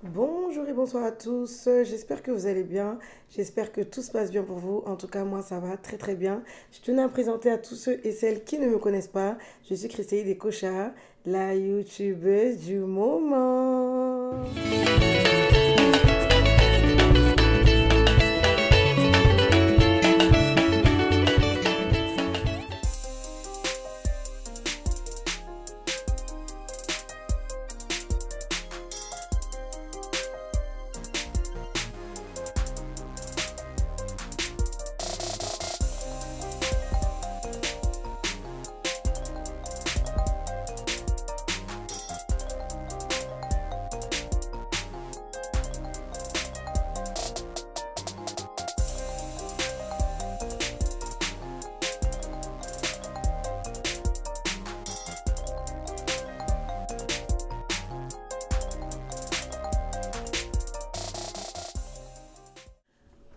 Bonjour et bonsoir à tous, j'espère que vous allez bien, j'espère que tout se passe bien pour vous, en tout cas moi ça va très très bien. Je tenais à me présenter à tous ceux et celles qui ne me connaissent pas, je suis Christelle Descochats, la youtubeuse du moment.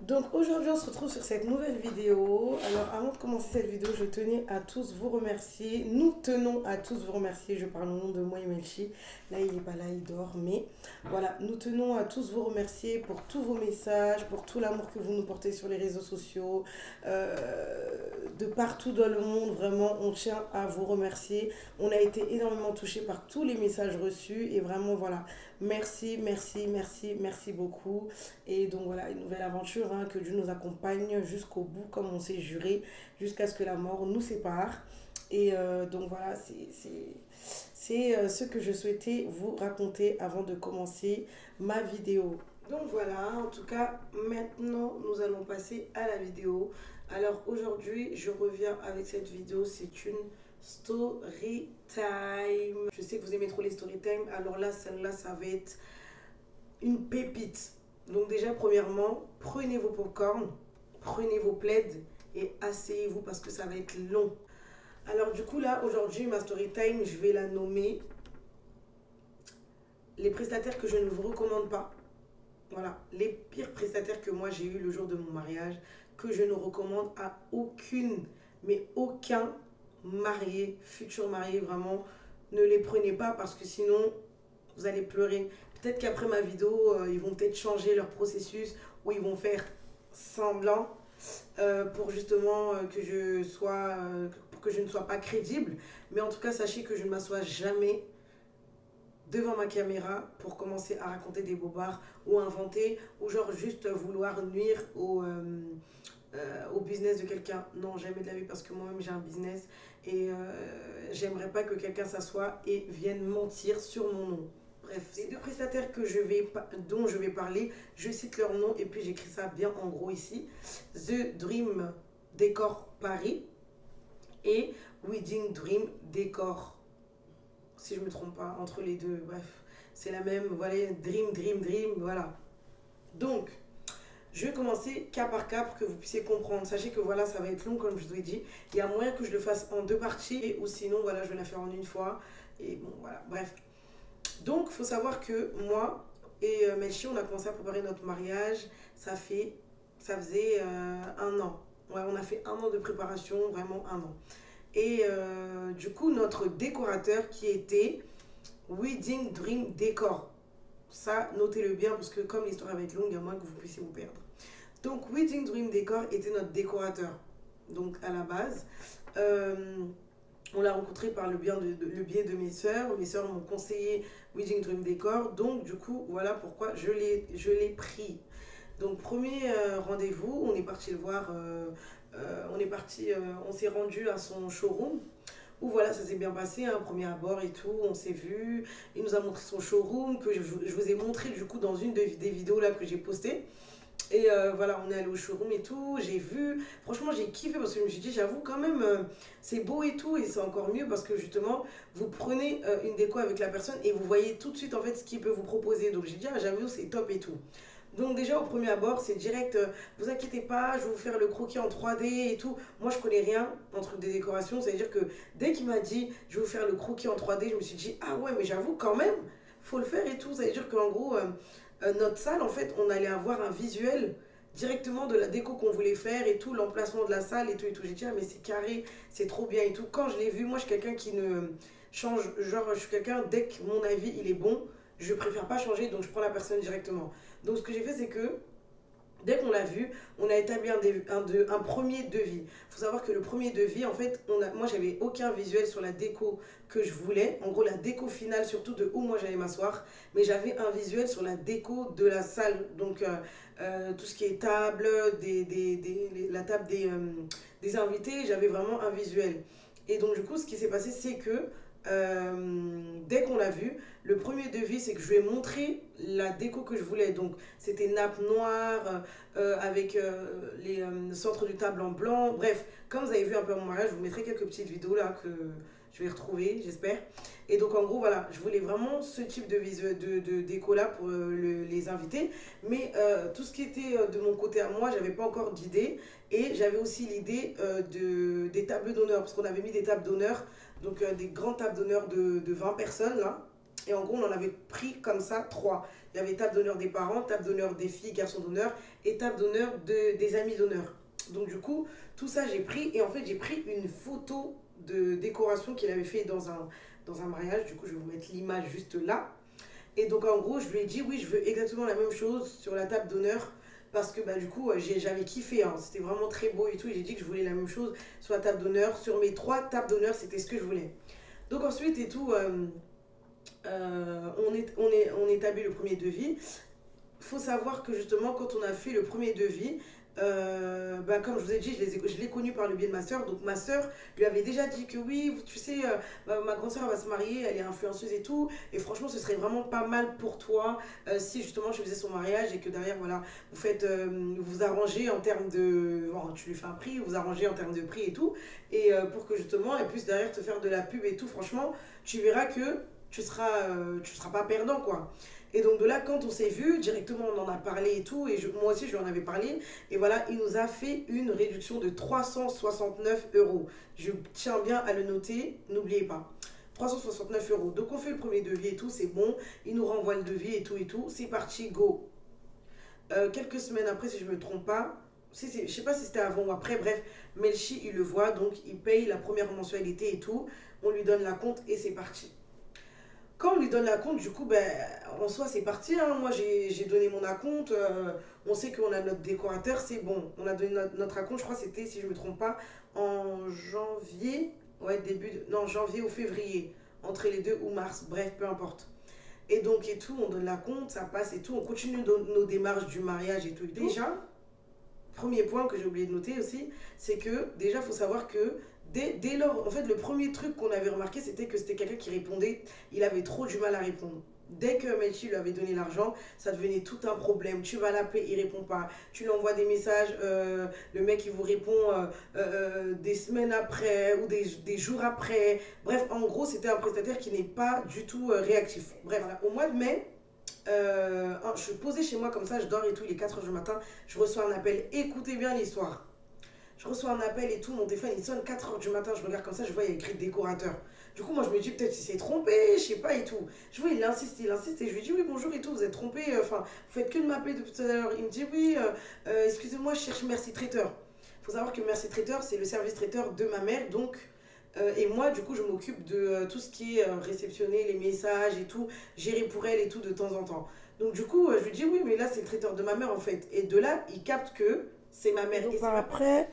Donc aujourd'hui on se retrouve sur cette nouvelle vidéo. Alors avant de commencer cette vidéo, je tenais à tous vous remercier. Nous tenons à tous vous remercier. Je parle au nom de moi et Melchi. Là il n'est pas là, il dort. Mais voilà, nous tenons à tous vous remercier pour tous vos messages, pour tout l'amour que vous nous portez sur les réseaux sociaux. De partout dans le monde, vraiment, on tient à vous remercier. On a été énormément touchés par tous les messages reçus. Et vraiment voilà, merci, merci, merci, merci beaucoup. Et donc voilà, une nouvelle aventure, hein, que Dieu nous accompagne jusqu'au bout, comme on s'est juré, jusqu'à ce que la mort nous sépare. Et donc voilà, c'est ce que je souhaitais vous raconter avant de commencer ma vidéo. Donc voilà, en tout cas, maintenant, nous allons passer à la vidéo. Alors aujourd'hui, je reviens avec cette vidéo, c'est une story time. Je sais que vous aimez trop les story time, alors là, celle-là, ça va être une pépite. Donc déjà, premièrement, prenez vos popcorn, prenez vos plaids et asseyez-vous parce que ça va être long. Alors du coup, là, aujourd'hui, ma story time, je vais la nommer les prestataires que je ne vous recommande pas. Voilà, les pires prestataires que moi j'ai eu le jour de mon mariage, que je ne recommande à aucune, mais aucun marié, futur marié, vraiment, ne les prenez pas parce que sinon, vous allez pleurer. Peut-être qu'après ma vidéo, ils vont peut-être changer leur processus ou ils vont faire semblant pour justement pour que je ne sois pas crédible. Mais en tout cas, sachez que je ne m'assois jamais devant ma caméra pour commencer à raconter des bobards ou inventer ou genre juste vouloir nuire au business de quelqu'un. Non, jamais de la vie parce que moi-même j'ai un business et j'aimerais pas que quelqu'un s'assoie et vienne mentir sur mon nom. Bref, les deux prestataires dont je vais parler, je cite leur nom et puis j'écris ça bien en gros ici. The Dream Decor Paris et Wedding Dream Decor, si je me trompe pas, entre les deux. Bref, c'est la même, voilà, Dream, voilà. Donc, je vais commencer cas par cas pour que vous puissiez comprendre. Sachez que voilà, ça va être long comme je vous ai dit. Il y a moyen que je le fasse en deux parties ou sinon, voilà, je vais la faire en une fois. Et bon, voilà, bref. Donc, il faut savoir que moi et Melchi, on a commencé à préparer notre mariage. Ça faisait un an. Ouais, on a fait un an de préparation, vraiment un an. Et du coup, notre décorateur qui était Wedding Dream Decor. Ça, notez-le bien parce que comme l'histoire va être longue, il y a moins que vous puissiez vous perdre. Donc, Wedding Dream Decor était notre décorateur. Donc, à la base, on l'a rencontré par le biais de mes sœurs. Mes sœurs m'ont conseillé Wedding Dream Decor. Donc, du coup, voilà pourquoi je l'ai pris. Donc, premier rendez-vous, on est parti le voir. On s'est rendu à son showroom où voilà, ça s'est bien passé, un premier abord et tout, on s'est vu, il nous a montré son showroom que je vous ai montré du coup dans une des vidéos là que j'ai postées. Et voilà, on est allé au showroom et tout, j'ai vu, franchement j'ai kiffé parce que je me suis dit, j'avoue quand même, c'est beau et tout, et c'est encore mieux parce que justement, vous prenez une déco avec la personne et vous voyez tout de suite en fait ce qu'il peut vous proposer. Donc j'ai dit, ah, j'avoue, c'est top et tout. Donc déjà au premier abord, c'est direct, vous inquiétez pas, je vais vous faire le croquis en 3D et tout. Moi je connais rien en truc des décorations, ça veut dire que dès qu'il m'a dit je vais vous faire le croquis en 3D, je me suis dit ah ouais mais j'avoue quand même, faut le faire et tout. Ça veut dire qu'en gros, notre salle en fait, on allait avoir un visuel directement de la déco qu'on voulait faire et tout, l'emplacement de la salle et tout et tout. J'ai dit ah mais c'est carré, c'est trop bien et tout. Quand je l'ai vu, moi je suis quelqu'un qui ne change, genre je suis quelqu'un, dès que mon avis il est bon, je préfère pas changer, donc je prends la personne directement. Donc ce que j'ai fait, c'est que dès qu'on l'a vu, on a établi un premier devis. Il faut savoir que le premier devis, en fait, moi, j'avais aucun visuel sur la déco que je voulais. En gros, la déco finale, surtout de où moi j'allais m'asseoir. Mais j'avais un visuel sur la déco de la salle. Donc, tout ce qui est table, la table des invités, j'avais vraiment un visuel. Et donc, du coup, ce qui s'est passé, c'est que dès qu'on l'a vu, le premier devis, c'est que je lui ai montré la déco que je voulais. Donc, c'était nappe noire avec les centres du table en blanc. Bref, comme vous avez vu un peu à mon mariage, je vous mettrai quelques petites vidéos là que je vais retrouver, j'espère. Et donc, en gros, voilà, je voulais vraiment ce type de déco là pour les invités. Mais tout ce qui était de mon côté à moi, j'avais pas encore d'idée. Et j'avais aussi l'idée des tables d'honneur, parce qu'on avait mis des tables d'honneur, donc des grandes tables d'honneur de 20 personnes là. Et en gros, on en avait pris comme ça 3. Il y avait table d'honneur des parents, table d'honneur des filles, garçons d'honneur et table d'honneur des amis d'honneur. Donc du coup, tout ça j'ai pris et en fait j'ai pris une photo de décoration qu'il avait fait dans un mariage. Du coup, je vais vous mettre l'image juste là. Et donc en gros, je lui ai dit oui, je veux exactement la même chose sur la table d'honneur. Parce que bah, du coup, j'avais kiffé, hein. C'était vraiment très beau et tout. Et j'ai dit que je voulais la même chose sur la table d'honneur. Sur mes 3 tables d'honneur, c'était ce que je voulais. Donc ensuite et tout, on établit le premier devis. Il faut savoir que justement, quand on a fait le premier devis, bah, comme je vous ai dit, je l'ai connu par le biais de ma soeur. Donc ma soeur lui avait déjà dit que oui, tu sais, ma grande soeur va se marier, elle est influenceuse et tout. Et franchement, ce serait vraiment pas mal pour toi si justement je faisais son mariage et que derrière, voilà, vous faites, vous arrangez en termes de. Bon, tu lui fais un prix, vous arrangez en termes de prix et tout. Et pour que justement elle puisse derrière te faire de la pub et tout, franchement, tu verras que tu seras pas perdant, quoi. Et donc de là, quand on s'est vu, directement on en a parlé et tout, et moi aussi je lui en avais parlé, et voilà, il nous a fait une réduction de 369 euros. Je tiens bien à le noter, n'oubliez pas. 369 euros. Donc on fait le premier devis et tout, c'est bon, il nous renvoie le devis et tout, c'est parti, go. Quelques semaines après, si je ne me trompe pas, je ne sais pas si c'était avant ou après, bref, Melchi, il le voit, donc il paye la première mensualité et tout, on lui donne la compte et c'est parti. Quand on lui donne la compte, du coup, ben, en soi, c'est parti, hein. Moi, j'ai donné mon acompte. On sait qu'on a notre décorateur, c'est bon. On a donné notre acompte, je crois que c'était, si je ne me trompe pas, en janvier. Ouais, non, janvier ou février. Entre les deux ou mars. Bref, peu importe. Et donc, et tout, on donne la compte, ça passe et tout. On continue nos démarches du mariage et tout. Déjà, premier point que j'ai oublié de noter aussi, c'est que déjà, il faut savoir que dès lors, en fait, le premier truc qu'on avait remarqué, c'était que c'était quelqu'un qui répondait, il avait trop du mal à répondre. Dès que Melchi lui avait donné l'argent, ça devenait tout un problème. Tu vas l'appeler, il répond pas. Tu lui envoies des messages, le mec il vous répond des semaines après ou des jours après. Bref, en gros, c'était un prestataire qui n'est pas du tout réactif. Bref, voilà. Au mois de mai, je suis posée chez moi comme ça, je dors et tout, il est 4 h du matin, je reçois un appel. Écoutez bien l'histoire. Je reçois un appel et tout, mon téléphone il sonne 4 h du matin, je regarde comme ça, je vois il y a écrit décorateur. Du coup, moi je me dis peut-être qu'il s'est trompé, je sais pas et tout. Je vois, il insiste et je lui dis oui, bonjour et tout, vous êtes trompé, enfin, vous faites que de m'appeler depuis tout à l'heure. Il me dit oui, excusez-moi, je cherche Merci Traiteur. Il faut savoir que Merci Traiteur, c'est le service traiteur de ma mère, donc. Et moi, du coup, je m'occupe de tout ce qui est réceptionner les messages et tout, gérer pour elle et tout de temps en temps. Donc, du coup, je lui dis oui, mais là, c'est le traiteur de ma mère en fait. Et de là, il capte que c'est ma mère. Donc, par après,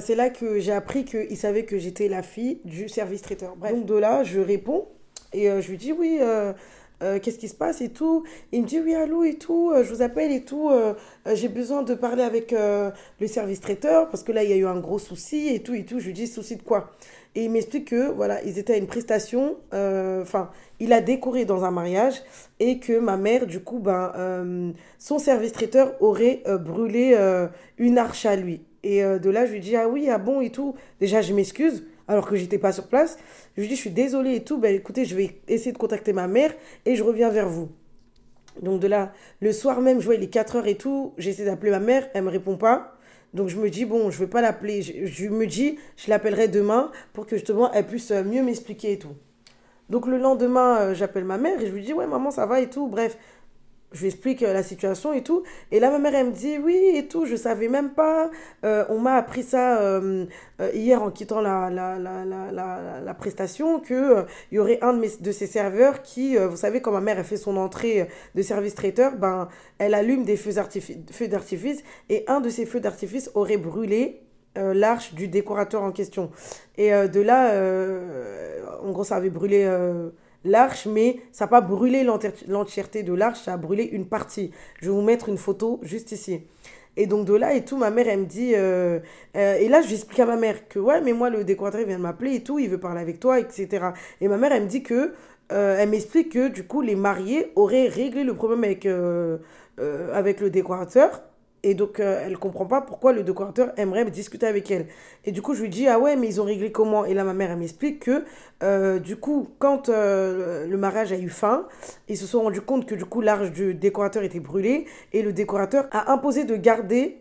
c'est là que j'ai appris qu'il savait que j'étais la fille du service traiteur. Bref. Donc, de là, je réponds et je lui dis oui. Qu'est-ce qui se passe et tout. Il me dit oui, allô et tout, je vous appelle et tout, j'ai besoin de parler avec le service traiteur parce que là, il y a eu un gros souci et tout et tout. Je lui dis souci de quoi? Et il m'explique que voilà, ils étaient à une prestation, enfin, il a décoré dans un mariage et que ma mère, du coup, son service traiteur aurait brûlé une arche à lui. Et de là, je lui dis ah oui, ah bon et tout. Déjà, je m'excuse alors que j'étais pas sur place. Je lui dis, je suis désolée et tout. Ben, écoutez, je vais essayer de contacter ma mère et je reviens vers vous. Donc de là, le soir même, je vois, il est 4 h et tout. J'essaie d'appeler ma mère, elle me répond pas. Donc je me dis, bon, je vais pas l'appeler. Je me dis, je l'appellerai demain pour que justement, elle puisse mieux m'expliquer et tout. Donc le lendemain, j'appelle ma mère et je lui dis, ouais, maman, ça va et tout. Bref, Je lui explique la situation et tout. Et là, ma mère, elle me dit, oui, et tout, je savais même pas. On m'a appris ça hier en quittant la prestation, que il y aurait un de ses serveurs qui, vous savez, quand ma mère, elle fait son entrée de service traiteur, ben, elle allume des feux d'artifice et un de ces feux d'artifice aurait brûlé l'arche du décorateur en question. Et de là, en gros, ça avait brûlé l'arche, mais ça n'a pas brûlé l'entièreté de l'arche, ça a brûlé une partie. Je vais vous mettre une photo juste ici. Et donc de là et tout, ma mère, elle me dit... et là, je lui explique à ma mère que, ouais, mais moi, le décorateur, il vient de m'appeler et tout, il veut parler avec toi, etc. Et ma mère, elle me dit que... elle m'explique que, du coup, les mariés auraient réglé le problème avec le décorateur. Et donc, elle comprend pas pourquoi le décorateur aimerait discuter avec elle. Et du coup, je lui dis, ah ouais, mais ils ont réglé comment? Et là, ma mère, elle m'explique que, du coup, quand le mariage a eu fin, ils se sont rendus compte que, du coup, l'arche du décorateur était brûlée. Et le décorateur a imposé de garder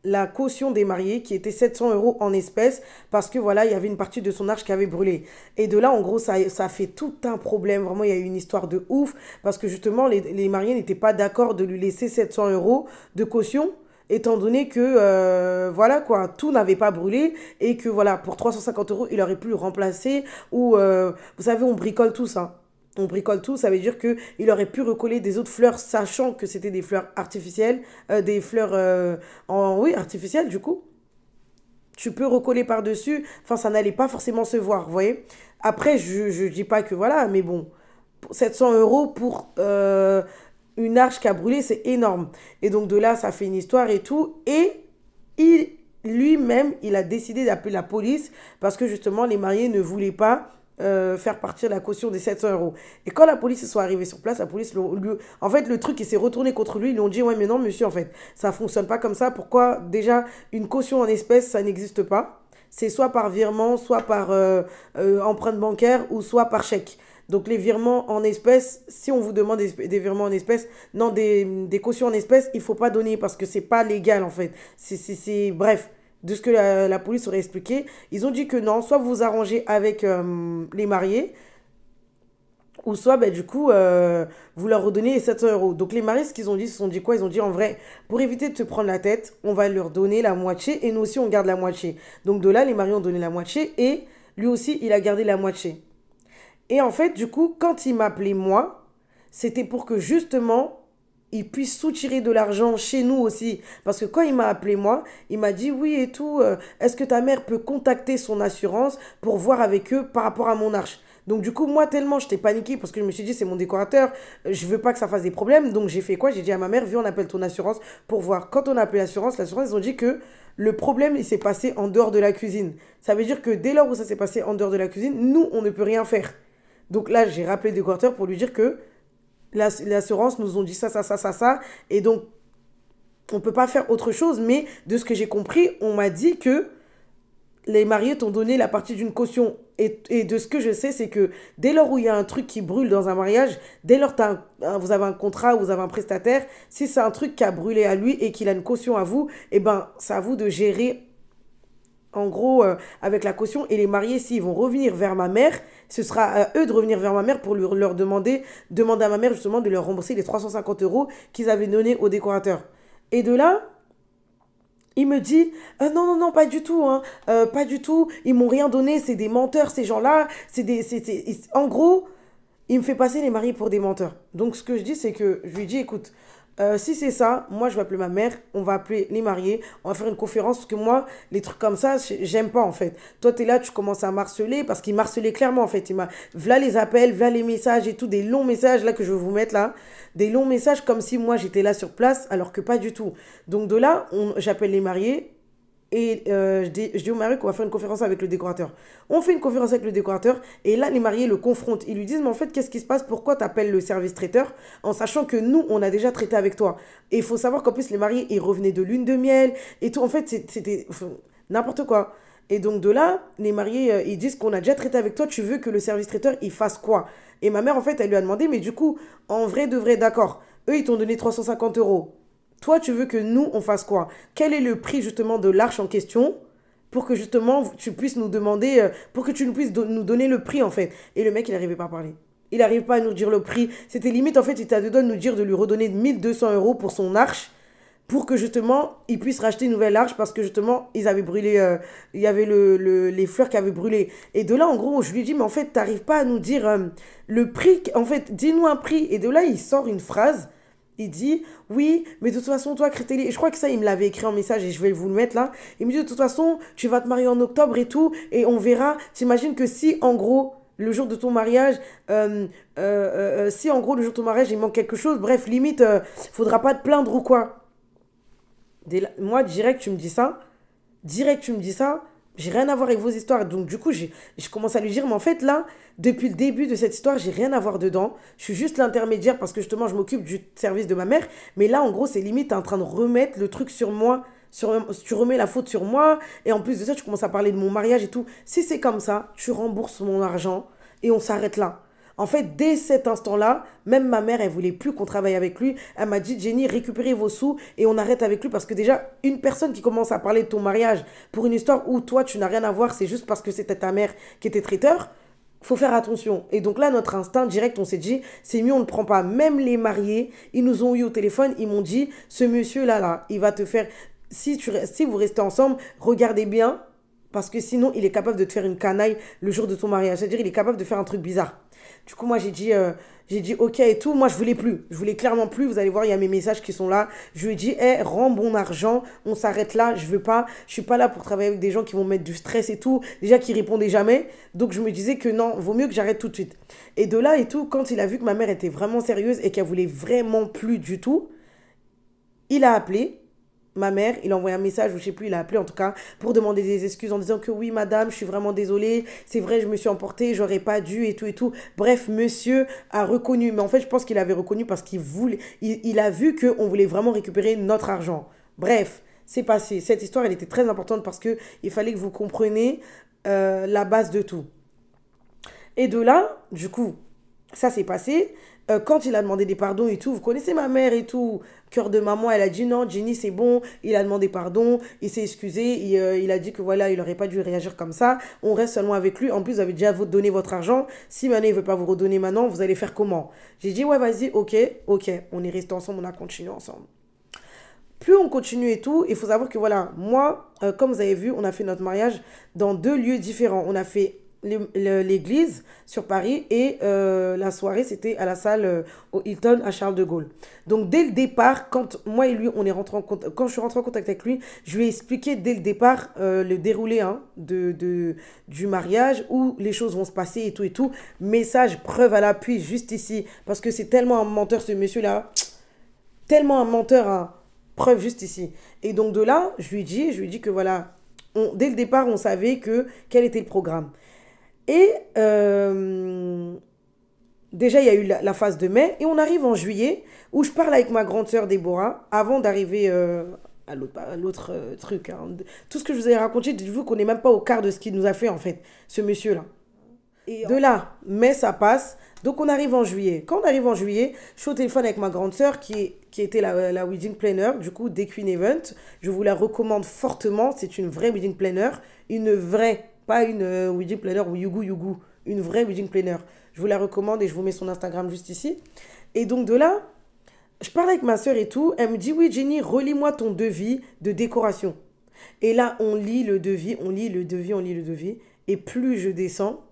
la caution des mariés qui était 700 euros en espèces parce que voilà, il y avait une partie de son arche qui avait brûlé. Et de là, en gros, ça a fait tout un problème. Vraiment, il y a eu une histoire de ouf parce que justement, les mariés n'étaient pas d'accord de lui laisser 700 euros de caution étant donné que voilà quoi, tout n'avait pas brûlé et que voilà, pour 350 euros, il aurait pu le remplacer ou vous savez, on bricole tout ça. On bricole tout, ça veut dire qu'il aurait pu recoller des autres fleurs, sachant que c'était des fleurs artificielles, des fleurs oui, artificielles du coup. Tu peux recoller par-dessus, enfin ça n'allait pas forcément se voir, vous voyez. Après, je dis pas que voilà, mais bon, 700 euros pour une arche qui a brûlé, c'est énorme. Et donc de là, ça fait une histoire et tout. Et il, lui-même, il a décidé d'appeler la police parce que justement, les mariés ne voulaient pas faire partir la caution des 700 euros. Et quand la police soit arrivée sur place, la police, en fait, le truc, il s'est retourné contre lui. Ils lui ont dit, ouais, mais non, monsieur, en fait, ça fonctionne pas comme ça. Pourquoi, déjà, une caution en espèces, ça n'existe pas. C'est soit par virement, soit par empreinte bancaire ou soit par chèque. Donc les virements en espèces, si on vous demande des virements en espèces, non, des cautions en espèces, il ne faut pas donner parce que c'est pas légal en fait. Bref, de ce que la police aurait expliqué, ils ont dit que non, soit vous vous arrangez avec les mariés, ou soit ben, du coup, vous leur redonnez les 700 euros. Donc les mariés, ce qu'ils ont dit, ils se sont dit quoi? Ils ont dit en vrai, pour éviter de se prendre la tête, on va leur donner la moitié et nous aussi on garde la moitié. Donc de là, les mariés ont donné la moitié et lui aussi, il a gardé la moitié. Et en fait, du coup, quand il m'appelait moi, c'était pour que justement, il puisse soutirer de l'argent chez nous aussi. Parce que quand il m'a appelé moi, il m'a dit oui et tout, est-ce que ta mère peut contacter son assurance pour voir avec eux par rapport à mon arche? Donc du coup, moi, tellement j'étais paniquée parce que je me suis dit, c'est mon décorateur, je veux pas que ça fasse des problèmes. Donc j'ai fait quoi? J'ai dit à ma mère, viens, on appelle ton assurance pour voir. Quand on a appelé l'assurance, ils ont dit que le problème, il s'est passé en dehors de la cuisine. Ça veut dire que dès lors où ça s'est passé en dehors de la cuisine, nous, on ne peut rien faire. Donc là, j'ai rappelé le décorateur pour lui dire que l'assurance nous ont dit ça. Et donc, on ne peut pas faire autre chose. Mais de ce que j'ai compris, on m'a dit que les mariés t'ont donné la partie d'une caution. Et de ce que je sais, c'est que dès lors où il y a un truc qui brûle dans un mariage, dès lors vous avez un contrat ou vous avez un prestataire, si c'est un truc qui a brûlé à lui et qu'il a une caution à vous, eh ben, c'est à vous de gérer en gros, avec la caution. Et les mariés, s'ils vont revenir vers ma mère, ce sera à eux de revenir vers ma mère pour leur demander à ma mère justement de leur rembourser les 350 euros qu'ils avaient donnés au décorateur. Et de là, il me dit, non, pas du tout, hein, pas du tout, ils m'ont rien donné, c'est des menteurs, ces gens-là, En gros, il me fait passer les mariés pour des menteurs. Donc ce que je dis, c'est que je lui dis, écoute, si c'est ça, moi je vais appeler ma mère, on va appeler les mariés, on va faire une conférence parce que moi, les trucs comme ça, j'aime pas en fait. Toi, tu es là, tu commences à marceler parce qu'il marcelait clairement en fait. V'là les appels, v'là les messages et tout, des longs messages là que je vais vous mettre là. Des longs messages comme si moi j'étais là sur place alors que pas du tout. Donc de là, j'appelle les mariés. Et je dis au mari qu'on va faire une conférence avec le décorateur. On fait une conférence avec le décorateur et là, les mariés le confrontent. Ils lui disent, mais en fait, qu'est-ce qui se passe? Pourquoi tu appelles le service traiteur en sachant que nous, on a déjà traité avec toi? Et il faut savoir qu'en plus, les mariés, ils revenaient de lune de miel et tout. En fait, c'était n'importe quoi. Et donc de là, les mariés, ils disent qu'on a déjà traité avec toi. Tu veux que le service traiteur, il fasse quoi? Et ma mère, en fait, elle lui a demandé, mais du coup, en vrai de vrai, d'accord. Eux, ils t'ont donné 350 euros. Toi, tu veux que nous, on fasse quoi? Quel est le prix justement de l'arche en question pour que justement tu puisses nous demander, pour que tu nous puisses nous donner le prix en fait? Et le mec, il n'arrivait pas à parler. Il n'arrive pas à nous dire le prix. C'était limite, en fait, il était à deux doigts de nous dire de lui redonner 1 200 € pour son arche, pour que justement, il puisse racheter une nouvelle arche, parce que justement, ils avaient brûlé, il y avait les fleurs qui avaient brûlé. Et de là, en gros, je lui dis, mais en fait, t'arrives pas à nous dire le prix, en fait, dis-nous un prix. Et de là, il sort une phrase, il dit, oui, mais de toute façon, toi, Créteil, et je crois que ça, il me l'avait écrit en message, et je vais vous le mettre là. Il me dit, de toute façon, tu vas te marier en octobre et tout, et on verra. T'imagines que si, en gros, le jour de ton mariage, si en gros le jour de ton mariage il manque quelque chose, bref, limite, faudra pas te plaindre ou quoi. Moi, direct tu me dis ça, j'ai rien à voir avec vos histoires. Donc du coup, je commence à lui dire, mais en fait là, depuis le début de cette histoire, j'ai rien à voir dedans. Je suis juste l'intermédiaire parce que justement, je m'occupe du service de ma mère. Mais là, en gros, c'est limite, t'es en train de remettre le truc sur moi. Tu remets la faute sur moi. Et en plus de ça, tu commences à parler de mon mariage et tout. Si c'est comme ça, tu rembourses mon argent et on s'arrête là. En fait, dès cet instant-là, même ma mère, elle voulait plus qu'on travaille avec lui. Elle m'a dit, Jenny, récupérez vos sous et on arrête avec lui parce que déjà, une personne qui commence à parler de ton mariage pour une histoire où toi, tu n'as rien à voir, c'est juste parce que c'était ta mère qui était traiteur, faut faire attention. Et donc là, notre instinct direct, on s'est dit, c'est mieux, on ne prend pas. Même les mariés, ils nous ont eu au téléphone, ils m'ont dit, ce monsieur-là, il va te faire... Si vous restez ensemble, regardez bien, parce que sinon, il est capable de te faire une canaille le jour de ton mariage. C'est-à-dire, il est capable de faire un truc bizarre. Du coup, moi, j'ai dit ok et tout. Moi, je voulais plus. Je voulais clairement plus. Vous allez voir, il y a mes messages qui sont là. Je lui ai dit, hey, rends mon argent. On s'arrête là. Je veux pas. Je suis pas là pour travailler avec des gens qui vont mettre du stress et tout. Déjà, qui répondaient jamais. Donc, je me disais que non, vaut mieux que j'arrête tout de suite. Et de là et tout, quand il a vu que ma mère était vraiment sérieuse et qu'elle voulait vraiment plus du tout, il a appelé ma mère, il a envoyé un message, ou je sais plus, il a appelé en tout cas, pour demander des excuses en disant que oui, madame, je suis vraiment désolée, c'est vrai, je me suis emportée, j'aurais pas dû et tout et tout. Bref, monsieur a reconnu, mais en fait, je pense qu'il avait reconnu parce qu'il voulait, il a vu qu'on voulait vraiment récupérer notre argent. Bref, c'est passé. Cette histoire, elle était très importante parce que il fallait que vous compreniez la base de tout. Et de là, du coup, ça s'est passé. Quand il a demandé des pardons et tout, vous connaissez ma mère et tout, cœur de maman, elle a dit non, Jenny, c'est bon. Il a demandé pardon, il s'est excusé, il a dit que voilà, il n'aurait pas dû réagir comme ça. On reste seulement avec lui. En plus, vous avez déjà donné votre argent. Si maintenant il ne veut pas vous redonner maintenant, vous allez faire comment? J'ai dit ouais, vas-y, ok. On est resté ensemble, on a continué ensemble. Plus on continue et tout, il faut savoir que voilà, moi, comme vous avez vu, on a fait notre mariage dans 2 lieux différents. On a fait l'église sur Paris et la soirée c'était à la salle au Hilton à Charles de Gaulle. Donc dès le départ, quand moi et lui on est rentré en contact, quand je suis rentrée en contact avec lui, je lui ai expliqué dès le départ le déroulé du mariage, où les choses vont se passer et tout et tout. Message, preuve à l'appui juste ici, parce que c'est tellement un menteur ce monsieur là, tellement un menteur, hein. Preuve juste ici. Et donc de là, je lui ai dit que voilà, dès le départ on savait quel était le programme. Et déjà, il y a eu la phase de mai. Et on arrive en juillet, où je parle avec ma grande sœur Déborah, avant d'arriver à l'autre truc. Hein. Tout ce que je vous ai raconté, dites-vous qu'on n'est même pas au quart de ce qu'il nous a fait, en fait, ce monsieur-là. Et de là, mai, ça passe. Donc, on arrive en juillet. Quand on arrive en juillet, je suis au téléphone avec ma grande sœur qui était la wedding planner, du coup, des Queen Event. Je vous la recommande fortement. C'est une vraie wedding planner. Une vraie, pas une wedding planner ou yougu. Une vraie wedding planner. Je vous la recommande et je vous mets son Instagram juste ici. Et donc, de là, je parle avec ma sœur et tout. Elle me dit, oui, Jenny, relis-moi ton devis de décoration. Et là, on lit le devis. Et plus je descends,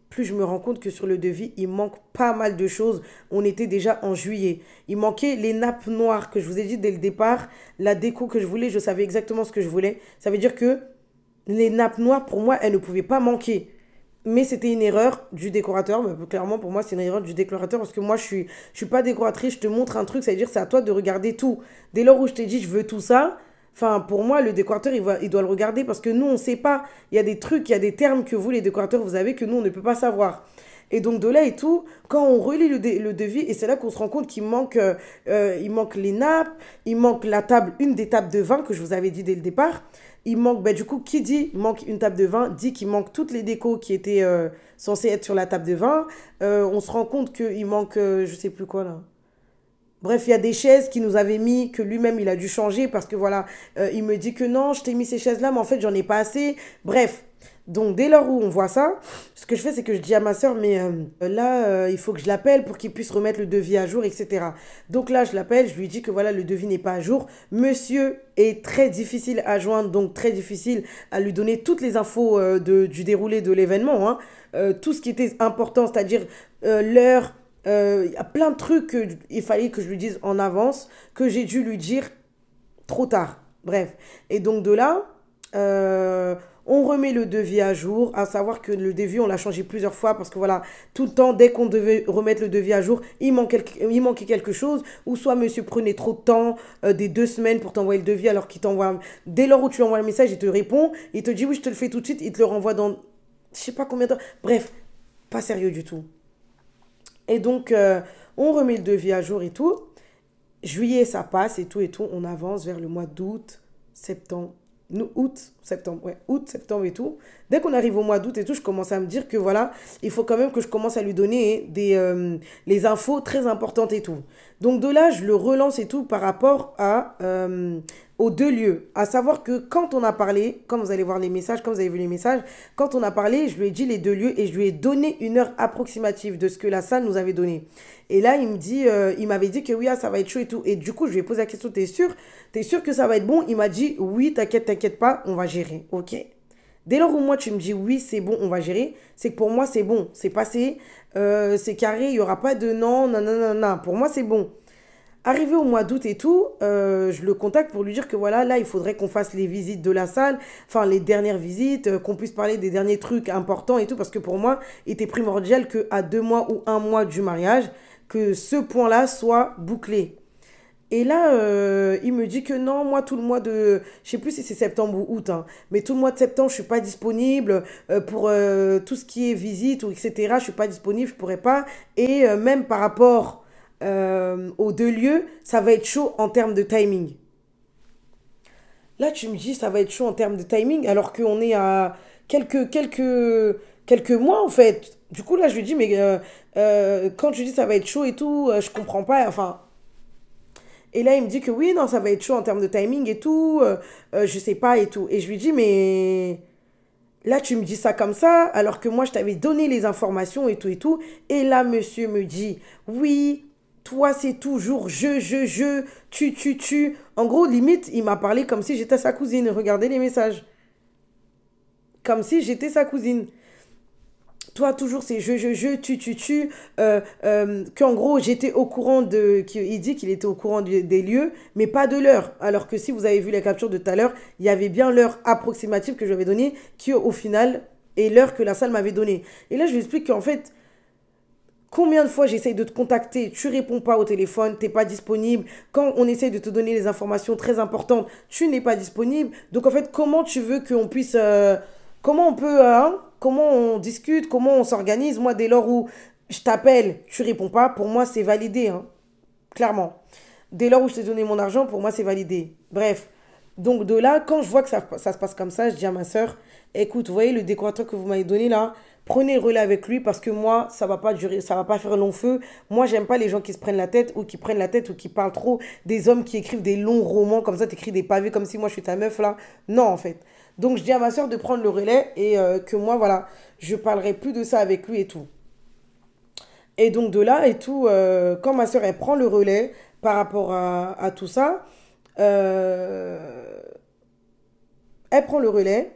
plus je me rends compte que sur le devis, il manque pas mal de choses. On était déjà en juillet. Il manquait les nappes noires que je vous ai dit dès le départ. La déco que je voulais, je savais exactement ce que je voulais. Ça veut dire que les nappes noires, pour moi, elles ne pouvaient pas manquer. Mais c'était une erreur du décorateur. Mais clairement, pour moi, c'est une erreur du décorateur parce que moi, je suis pas décoratrice. Je te montre un truc, ça veut dire que c'est à toi de regarder tout. Dès lors où je t'ai dit, je veux tout ça, enfin, pour moi, le décorateur, il doit le regarder parce que nous, on ne sait pas. Il y a des trucs, il y a des termes que vous, les décorateurs, vous avez que nous, on ne peut pas savoir. Et donc, de là et tout, quand on relit le devis, et c'est là qu'on se rend compte qu'il manque les nappes, il manque la table, une des tables de vin que je vous avais dit dès le départ. Il manque, du coup, qui dit manque une table de vin, dit qu'il manque toutes les décos qui étaient censées être sur la table de vin. On se rend compte qu'il manque, je sais plus quoi là. Bref, il y a des chaises qu'il nous avait mis, que lui-même il a dû changer parce que voilà, il me dit que non, je t'ai mis ces chaises-là, mais en fait, j'en ai pas assez. Bref, Donc, dès lors où on voit ça, ce que je fais, c'est que je dis à ma soeur, mais là, il faut que je l'appelle pour qu'il puisse remettre le devis à jour, etc. Donc là, je l'appelle, je lui dis que voilà, le devis n'est pas à jour. Monsieur est très difficile à joindre, donc très difficile à lui donner toutes les infos du déroulé de l'événement, hein. Tout ce qui était important, c'est-à-dire l'heure, il y a plein de trucs qu'il fallait que je lui dise en avance, que j'ai dû lui dire trop tard. Bref. Et donc de là, on remet le devis à jour, à savoir que le devis, on l'a changé plusieurs fois parce que voilà, tout le temps, dès qu'on devait remettre le devis à jour, il manquait quelque chose, ou soit monsieur prenait trop de temps, des 2 semaines pour t'envoyer le devis alors qu'il t'envoie, dès lors où tu lui envoies le message, il te répond, il te dit oui, je te le fais tout de suite, il te le renvoie dans, je sais pas combien de temps, bref, pas sérieux du tout. Et donc, on remet le devis à jour et tout. Juillet, ça passe et tout. On avance vers le mois d'août, septembre. Nous, août, septembre, ouais, août, septembre et tout. Dès qu'on arrive au mois d'août et tout, je commence à me dire que voilà, il faut quand même que je commence à lui donner les infos très importantes et tout. Donc de là, je le relance et tout par rapport aux 2 lieux. À savoir que quand on a parlé, quand vous allez voir les messages, quand vous avez vu les messages, quand on a parlé, je lui ai dit les 2 lieux et je lui ai donné une heure approximative de ce que la salle nous avait donné. Et là, il m'avait dit que oui, ah, ça va être chaud et tout. Et du coup, je lui ai posé la question, t'es sûr? T'es sûr que ça va être bon? Il m'a dit oui, t'inquiète, t'inquiète pas, on va gérer. Ok. Dès lors où moi tu me dis oui, c'est bon, on va gérer, c'est que pour moi c'est bon, c'est passé, c'est carré, il n'y aura pas de non, non, non, non, non. Pour moi c'est bon. Arrivé au mois d'août et tout, je le contacte pour lui dire que voilà, là, il faudrait qu'on fasse les visites de la salle, enfin les dernières visites, qu'on puisse parler des derniers trucs importants et tout, parce que pour moi, il était primordial qu'à 2 mois ou 1 mois du mariage, que ce point-là soit bouclé. Et là, il me dit que non, moi, tout le mois de... Je sais plus si c'est septembre ou août, hein, mais tout le mois de septembre, je suis pas disponible pour tout ce qui est visite ou etc. Je suis pas disponible, je pourrais pas. Et même par rapport aux 2 lieux, ça va être chaud en termes de timing. Là, tu me dis, ça va être chaud en termes de timing, alors qu'on est à quelques mois, en fait. Du coup, là, je lui dis, mais quand tu dis ça va être chaud et tout, je comprends pas. Enfin, et là, il me dit que oui, non, ça va être chaud en termes de timing et tout, je sais pas et tout. Et je lui dis, mais là, tu me dis ça comme ça, alors que moi, je t'avais donné les informations et tout et tout. Et là, monsieur me dit, oui, toi, c'est toujours tu. En gros, limite, il m'a parlé comme si j'étais sa cousine. Regardez les messages. Comme si j'étais sa cousine. Toi, toujours, c'est tu. Qu'en gros, j'étais au courant il dit qu'il était au courant des lieux, mais pas de l'heure. Alors que si vous avez vu la capture de tout à l'heure, il y avait bien l'heure approximative que je lui avais donnée, qui au final est l'heure que la salle m'avait donnée. Et là, je lui explique qu'en fait, combien de fois j'essaye de te contacter, tu réponds pas au téléphone, t'es pas disponible. Quand on essaye de te donner les informations très importantes, tu n'es pas disponible. Donc en fait, comment tu veux qu'on puisse... comment on peut... hein, comment on discute, comment on s'organise? Moi, dès lors où je t'appelle, tu réponds pas, pour moi, c'est validé, hein, clairement. Dès lors où je t'ai donné mon argent, pour moi, c'est validé. Bref. Donc de là, quand je vois que ça se passe comme ça, je dis à ma soeur, écoute, vous voyez le décorateur que vous m'avez donné là, prenez le relais avec lui parce que moi, ça va pas durer, ça va pas faire long feu. Moi, j'aime pas les gens qui se prennent la tête ou qui prennent la tête ou qui parlent trop, des hommes qui écrivent des longs romans comme ça, t'écris des pavés comme si moi je suis ta meuf là. Non, en fait. Donc je dis à ma soeur de prendre le relais et que moi, voilà, je parlerai plus de ça avec lui et tout. Et donc de là et tout, quand ma soeur elle prend le relais par rapport à tout ça, euh, elle prend le relais.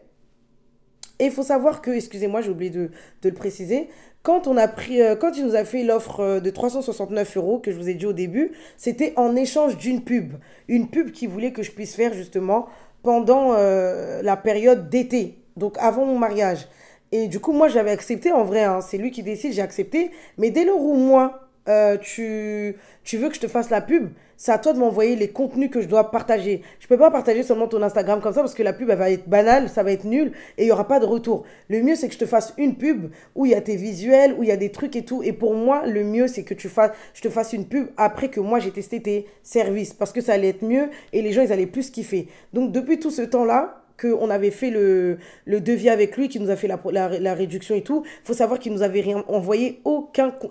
Et il faut savoir que, excusez-moi, j'ai oublié de le préciser, quand il nous a fait l'offre de 369 euros que je vous ai dit au début, c'était en échange d'une pub. Une pub qui voulait que je puisse faire justement pendant la période d'été, donc avant mon mariage. Et du coup, moi, j'avais accepté en vrai, hein, c'est lui qui décide, j'ai accepté. Mais dès lors où moi, tu veux que je te fasse la pub, c'est à toi de m'envoyer les contenus que je dois partager. Je peux pas partager seulement ton Instagram comme ça parce que la pub, elle va être banale, ça va être nul et il y aura pas de retour. Le mieux, c'est que je te fasse une pub où il y a tes visuels, où il y a des trucs et tout. Et pour moi, le mieux, c'est que je te fasse une pub après que moi, j'ai testé tes services parce que ça allait être mieux et les gens, ils allaient plus kiffer. Donc, depuis tout ce temps-là, qu'on avait fait le devis avec lui, qui nous a fait la réduction et tout, il faut savoir qu'il nous avait rien envoyé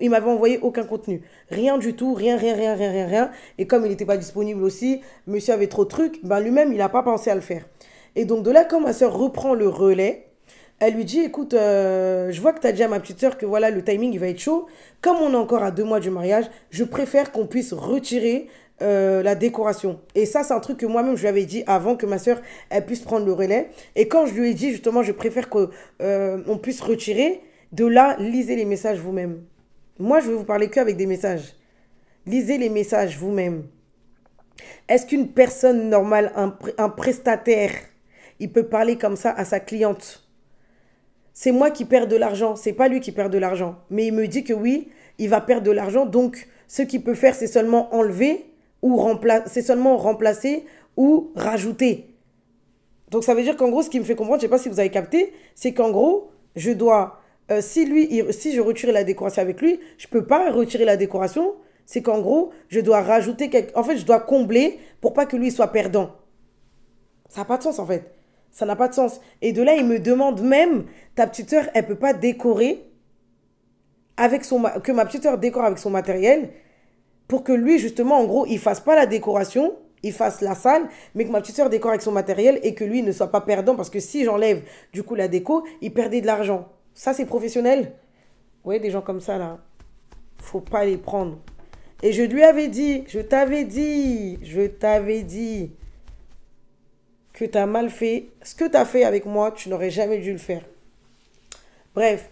il m'avait envoyé aucun contenu. Rien du tout, rien, rien, rien, rien, rien, rien. Et comme il n'était pas disponible aussi, monsieur avait trop de trucs, ben lui-même, il n'a pas pensé à le faire. Et donc de là, quand ma soeur reprend le relais, Elle lui dit, écoute, je vois que tu as dit à ma petite sœur que voilà, le timing, il va être chaud. Comme on est encore à 2 mois du mariage, je préfère qu'on puisse retirer la décoration. Et ça, c'est un truc que moi-même, je lui avais dit avant que ma sœur, elle puisse prendre le relais. Et quand je lui ai dit, justement, je préfère qu'on on puisse retirer, de là, lisez les messages vous-même. Moi, je vais vous parler qu'avec des messages. Lisez les messages vous-même. Est-ce qu'une personne normale, un prestataire, il peut parler comme ça à sa cliente? C'est moi qui perds de l'argent, c'est pas lui qui perd de l'argent. Mais il me dit que oui, il va perdre de l'argent, donc ce qu'il peut faire, c'est seulement enlever ou c'est seulement remplacer ou rajouter. Donc ça veut dire qu'en gros, ce qui me fait comprendre, je sais pas si vous avez capté, c'est qu'en gros, je dois, si je retire la décoration avec lui, je peux pas retirer la décoration. C'est qu'en gros, je dois rajouter en fait, je dois combler pour pas que lui soit perdant. Ça n'a pas de sens en fait. Ça n'a pas de sens. Et de là, il me demande même, ta petite sœur, elle peut pas décorer avec que ma petite sœur décore avec son matériel pour que lui, justement, en gros, il fasse pas la décoration, il fasse la salle, mais que ma petite sœur décore avec son matériel et que lui ne soit pas perdant parce que si j'enlève du coup la déco, il perdait de l'argent. Ça, c'est professionnel. Vous voyez, des gens comme ça, là, faut pas les prendre. Et je lui avais dit, je t'avais dit que tu as mal fait. Ce que tu as fait avec moi, tu n'aurais jamais dû le faire. Bref.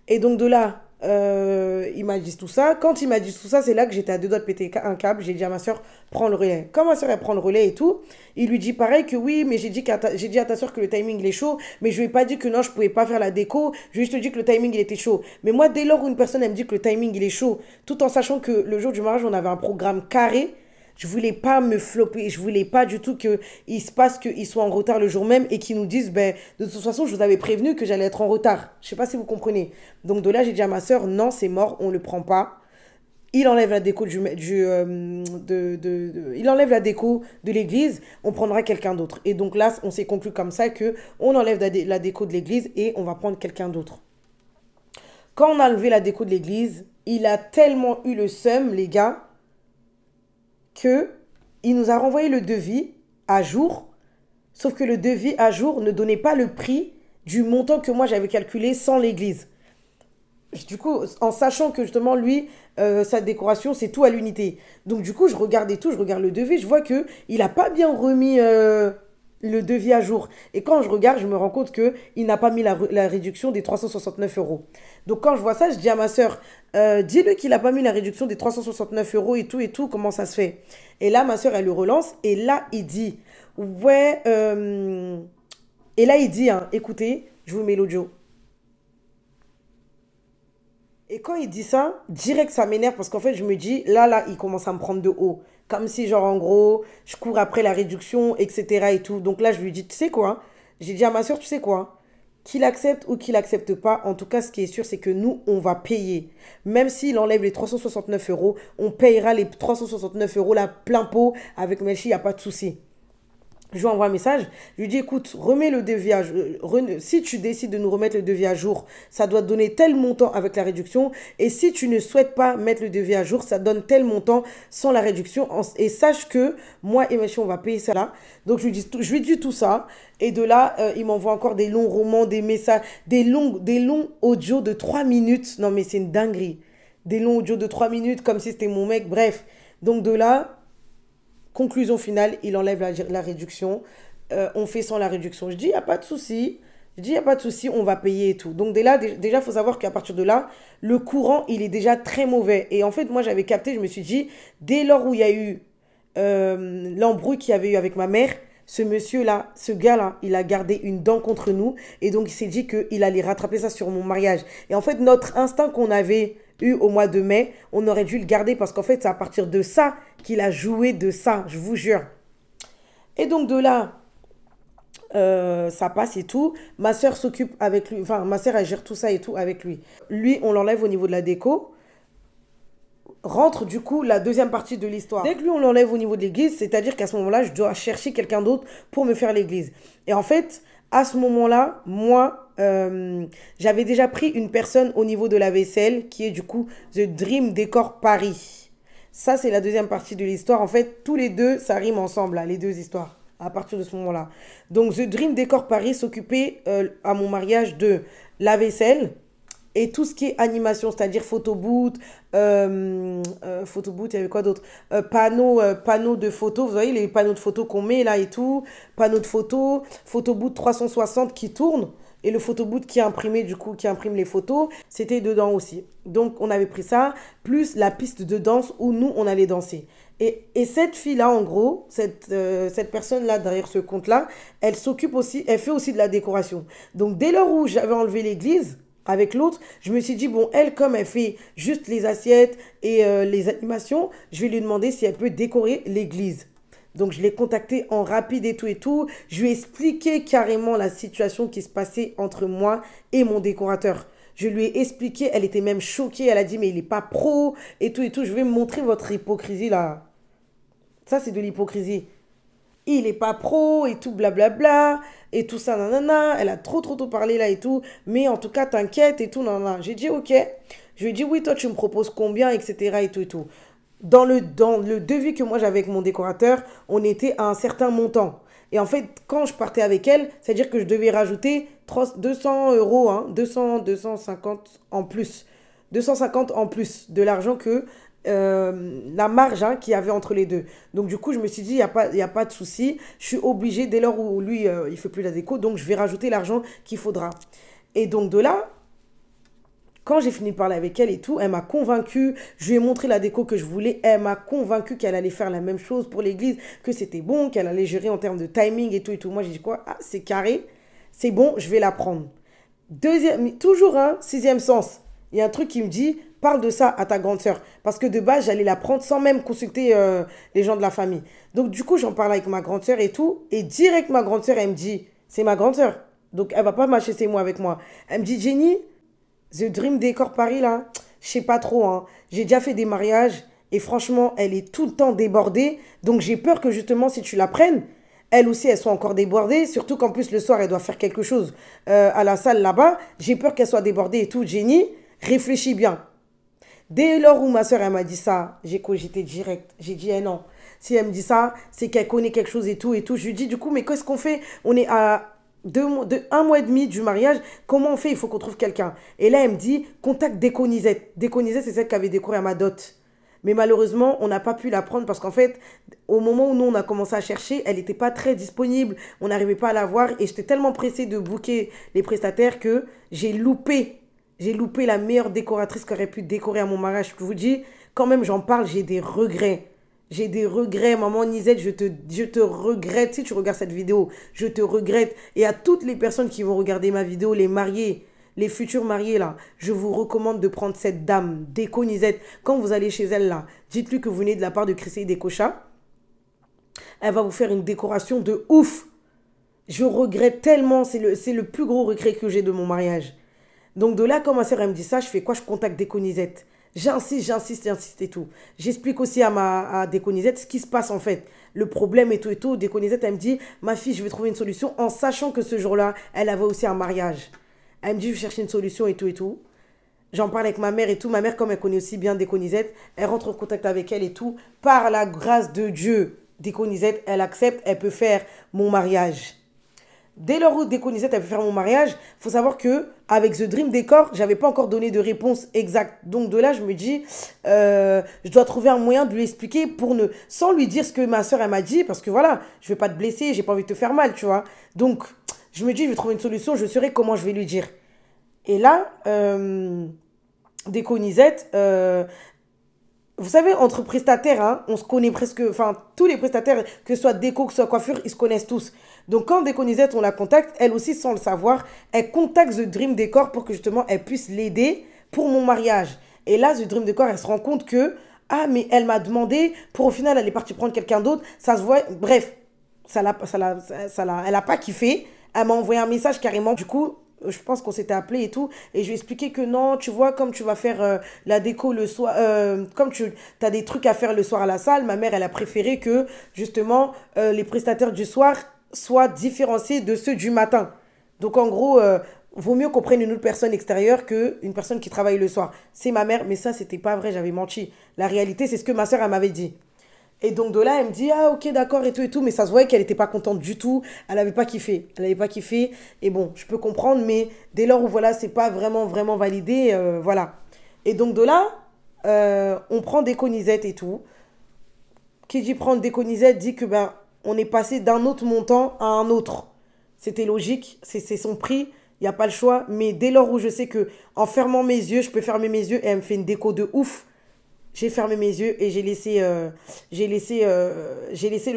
Et donc de là, il m'a dit tout ça. Quand il m'a dit tout ça, c'est là que j'étais à 2 doigts de péter un câble. J'ai dit à ma soeur, prends le relais. Quand ma soeur, elle prend le relais et tout, il lui dit pareil que oui, mais j'ai dit à ta soeur que le timing, il est chaud. Mais je lui ai pas dit que non, je pouvais pas faire la déco. Je lui ai juste dit que le timing, il était chaud. Mais moi, dès lors où une personne, elle me dit que le timing, il est chaud, tout en sachant que le jour du mariage, on avait un programme carré, je voulais pas me flopper, je voulais pas du tout qu'il se passe qu'ils soient en retard le jour même et qu'ils nous disent, ben, de toute façon, je vous avais prévenu que j'allais être en retard. Je sais pas si vous comprenez. Donc de là, j'ai dit à ma soeur, non, c'est mort, on le prend pas. Il enlève la déco il enlève la déco de l'église, on prendra quelqu'un d'autre. Et donc là, on s'est conclu comme ça que on enlève la déco de l'église et on va prendre quelqu'un d'autre. Quand on a enlevé la déco de l'église, il a tellement eu le seum, les gars, que il nous a renvoyé le devis à jour, sauf que le devis à jour ne donnait pas le prix du montant que moi j'avais calculé sans l'église. Du coup, en sachant que justement lui, sa décoration, c'est tout à l'unité. Donc du coup, je regarde le devis, je vois que il n'a pas bien remis le devis à jour. Et quand je regarde, je me rends compte qu'il n'a pas mis la réduction des 369 euros. Donc quand je vois ça, je dis à ma soeur, dis-le qu'il n'a pas mis la réduction des 369 euros et tout, comment ça se fait? Et là, ma soeur, elle le relance, et là, il dit, ouais, et là, il dit, hein, écoutez, je vous mets l'audio. Et quand il dit ça, direct ça m'énerve parce qu'en fait je me dis, là, il commence à me prendre de haut. Comme si genre en gros, je cours après la réduction, etc. et tout. Donc là je lui dis, tu sais quoi? J'ai dit à ma soeur, tu sais quoi? Qu'il accepte ou qu'il accepte pas, en tout cas ce qui est sûr c'est que nous on va payer. Même s'il enlève les 369 euros, on payera les 369 euros là plein pot avec Melchi, il n'y a pas de souci. Je lui envoie un message, je lui dis écoute, remets le devis à jour. Si tu décides de nous remettre le devis à jour, ça doit donner tel montant avec la réduction. Et si tu ne souhaites pas mettre le devis à jour, ça donne tel montant sans la réduction. Et sache que moi et Melchi, on va payer ça là. Donc je lui dis tout ça. Et de là, il m'envoie encore des longs romans, des messages, des longs audios de 3 minutes. Non mais c'est une dinguerie. Des longs audios de 3 minutes comme si c'était mon mec. Bref, donc de là... Conclusion finale, il enlève la réduction. On fait sans la réduction. Je dis, il n'y a pas de souci. Je dis, il n'y a pas de souci, on va payer et tout. Donc déjà, il faut savoir qu'à partir de là, le courant, il est déjà très mauvais. Et en fait, moi, j'avais capté, je me suis dit, dès lors où il y a eu l'embrouille qu'il y avait eu avec ma mère, ce monsieur-là, ce gars-là, il a gardé une dent contre nous. Et donc, il s'est dit qu'il allait rattraper ça sur mon mariage. Et en fait, notre instinct qu'on avait eu au mois de mai, on aurait dû le garder parce qu'en fait, c'est à partir de ça qu'il a joué de ça, je vous jure. Et donc, de là, ça passe et tout. Ma soeur s'occupe avec lui, enfin, ma soeur, elle gère tout ça et tout avec lui. Lui, on l'enlève au niveau de la déco. Rentre du coup la deuxième partie de l'histoire. Dès que lui on l'enlève au niveau de l'église, c'est-à-dire qu'à ce moment-là, je dois chercher quelqu'un d'autre pour me faire l'église. Et en fait, à ce moment-là, moi, j'avais déjà pris une personne au niveau de la vaisselle qui est du coup The Dream Decor Paris. Ça, c'est la deuxième partie de l'histoire. En fait, tous les deux, ça rime ensemble, là, les deux histoires. à partir de ce moment-là. Donc, The Dream Decor Paris s'occupait à mon mariage de la vaisselle et tout ce qui est animation, c'est-à-dire photo booth, il y avait quoi d'autre? Panneaux de photos, vous voyez les panneaux de photos qu'on met là et tout, panneaux de photo booth 360 qui tourne, et le photo booth qui est imprimé, du coup, qui imprime les photos, c'était dedans aussi. Donc, on avait pris ça, plus la piste de danse où nous, on allait danser. Et cette fille-là, en gros, cette personne-là, derrière ce compte-là, elle s'occupe aussi, elle fait aussi de la décoration. Donc, dès lors où j'avais enlevé l'église, avec l'autre, je me suis dit, bon, elle, comme elle fait juste les assiettes et les animations, je vais lui demander si elle peut décorer l'église. Donc, je l'ai contactée en rapide et tout et tout. Je lui ai expliqué carrément la situation qui se passait entre moi et mon décorateur. Je lui ai expliqué, elle était même choquée. Elle a dit, mais il n'est pas pro et tout et tout. Je vais me montrer votre hypocrisie là. Ça, c'est de l'hypocrisie. Il est pas pro et tout, blablabla, et tout ça, nanana. Elle a trop parlé là et tout. Mais en tout cas, t'inquiète et tout, nanana. J'ai dit, ok. Je lui ai dit, oui, toi, tu me proposes combien, etc. et tout et tout. Dans le devis que moi j'avais avec mon décorateur, on était à un certain montant. Et en fait, quand je partais avec elle, c'est-à-dire que je devais rajouter 200 euros, hein, 250 en plus. 250 en plus de l'argent que la marge hein, qu'il y avait entre les deux. Donc du coup, je me suis dit, y a pas de souci. Je suis obligée, dès lors où lui, il fait plus la déco, donc je vais rajouter l'argent qu'il faudra. Et donc de là, quand j'ai fini de parler avec elle et tout, elle m'a convaincue. Je lui ai montré la déco que je voulais. Elle m'a convaincue qu'elle allait faire la même chose pour l'église, que c'était bon, qu'elle allait gérer en termes de timing et tout et tout. Moi, j'ai dit quoi? Ah, c'est carré, c'est bon, je vais la prendre. Toujours un sixième sens. Il y a un truc qui me dit, parle de ça à ta grande sœur. Parce que de base, j'allais la prendre sans même consulter les gens de la famille. Donc du coup, j'en parle avec ma grande sœur et tout. Et direct, ma grande sœur, elle me dit, c'est ma grande sœur. Donc elle va pas marcher ses mots avec moi. Elle me dit, Jenny, The Dream Decor Paris, là, je sais pas trop, hein. J'ai déjà fait des mariages et franchement, elle est tout le temps débordée. Donc, j'ai peur que justement, si tu la prennes, elle aussi, elle soit encore débordée. Surtout qu'en plus, le soir, elle doit faire quelque chose à la salle là-bas. J'ai peur qu'elle soit débordée et tout. Jenny, réfléchis bien. Dès lors où ma soeur, elle m'a dit ça, j'ai cogité direct. J'ai dit, eh non. Si elle me dit ça, c'est qu'elle connaît quelque chose et tout et tout. Je lui dis, du coup, mais qu'est-ce qu'on fait? On est à un mois et demi du mariage, comment on fait? Il faut qu'on trouve quelqu'un. Et là, elle me dit, contacte Déconisette. Déconisette, c'est celle qui avait décoré à ma dot. Mais malheureusement, on n'a pas pu la prendre parce qu'en fait, au moment où nous, on a commencé à chercher, elle n'était pas très disponible. On n'arrivait pas à la voir. Et j'étais tellement pressée de booker les prestataires que j'ai loupé. J'ai loupé la meilleure décoratrice qui aurait pu décorer à mon mariage. Je vous dis, quand même, j'en parle, j'ai des regrets. J'ai des regrets, maman Nisette, je te regrette. Si tu regardes cette vidéo, je te regrette. Et à toutes les personnes qui vont regarder ma vidéo, les mariés, les futurs mariés là, je vous recommande de prendre cette dame, Déco Nisette. Quand vous allez chez elle là, dites-lui que vous venez de la part de Chrissy Décocha. Elle va vous faire une décoration de ouf. Je regrette tellement, c'est le plus gros regret que j'ai de mon mariage. Donc de là, quand ma soeur elle me dit ça, je fais quoi? Je contacte Déco Nisette. J'insiste et tout. J'explique aussi à Déconisette ce qui se passe en fait. Le problème et tout et tout. Déconisette, elle me dit, ma fille, je vais trouver une solution en sachant que ce jour-là, elle avait aussi un mariage. Elle me dit, je vais chercher une solution et tout et tout. J'en parle avec ma mère et tout. Ma mère, comme elle connaît aussi bien Déconisette, elle rentre en contact avec elle et tout. Par la grâce de Dieu, Déconisette, elle accepte, elle peut faire mon mariage. Dès lors où Déconisette a pu faire mon mariage, il faut savoir que avec The Dream Decor, j'avais pas encore donné de réponse exacte. Donc de là, je me dis, je dois trouver un moyen de lui expliquer sans lui dire ce que ma soeur elle m'a dit, parce que voilà, je vais pas te blesser, j'ai pas envie de te faire mal, tu vois. Donc je me dis, je vais trouver une solution, je saurai comment je vais lui dire. Et là, Déconisette, vous savez, entre prestataires, hein, on se connaît presque, enfin, tous les prestataires, que ce soit déco, que ce soit coiffure, ils se connaissent tous. Donc, quand Déconisette, on la contacte, elle aussi, sans le savoir, elle contacte The Dream Decor pour que justement, elle puisse l'aider pour mon mariage. Et là, The Dream Decor, elle se rend compte que, ah, mais elle m'a demandé, pour au final, elle est partie prendre quelqu'un d'autre, ça se voit, bref, elle a pas kiffé. Elle m'a envoyé un message carrément, du coup, je pense qu'on s'était appelé et tout, et je lui ai expliqué que non, tu vois, comme tu vas faire la déco le soir, comme tu as des trucs à faire le soir à la salle, ma mère, elle a préféré que, justement, les prestataires du soir soient différenciés de ceux du matin. Donc, en gros, vaut mieux qu'on prenne une autre personne extérieure qu'une personne qui travaille le soir. C'est ma mère, mais ça, c'était pas vrai, j'avais menti. La réalité, c'est ce que ma soeur, elle m'avait dit. Et donc de là, elle me dit, ah ok, d'accord, et tout, mais ça se voyait qu'elle n'était pas contente du tout, elle n'avait pas kiffé, elle n'avait pas kiffé, et bon, je peux comprendre, mais dès lors où voilà, c'est pas vraiment, vraiment validé, voilà. Et donc de là, on prend des conisettes et tout. Qui dit prendre des conisettes dit que ben, on est passé d'un autre montant à un autre. C'était logique, c'est son prix, il n'y a pas le choix, mais dès lors où je sais que en fermant mes yeux, je peux fermer mes yeux et elle me fait une déco de ouf, j'ai fermé mes yeux et j'ai laissé le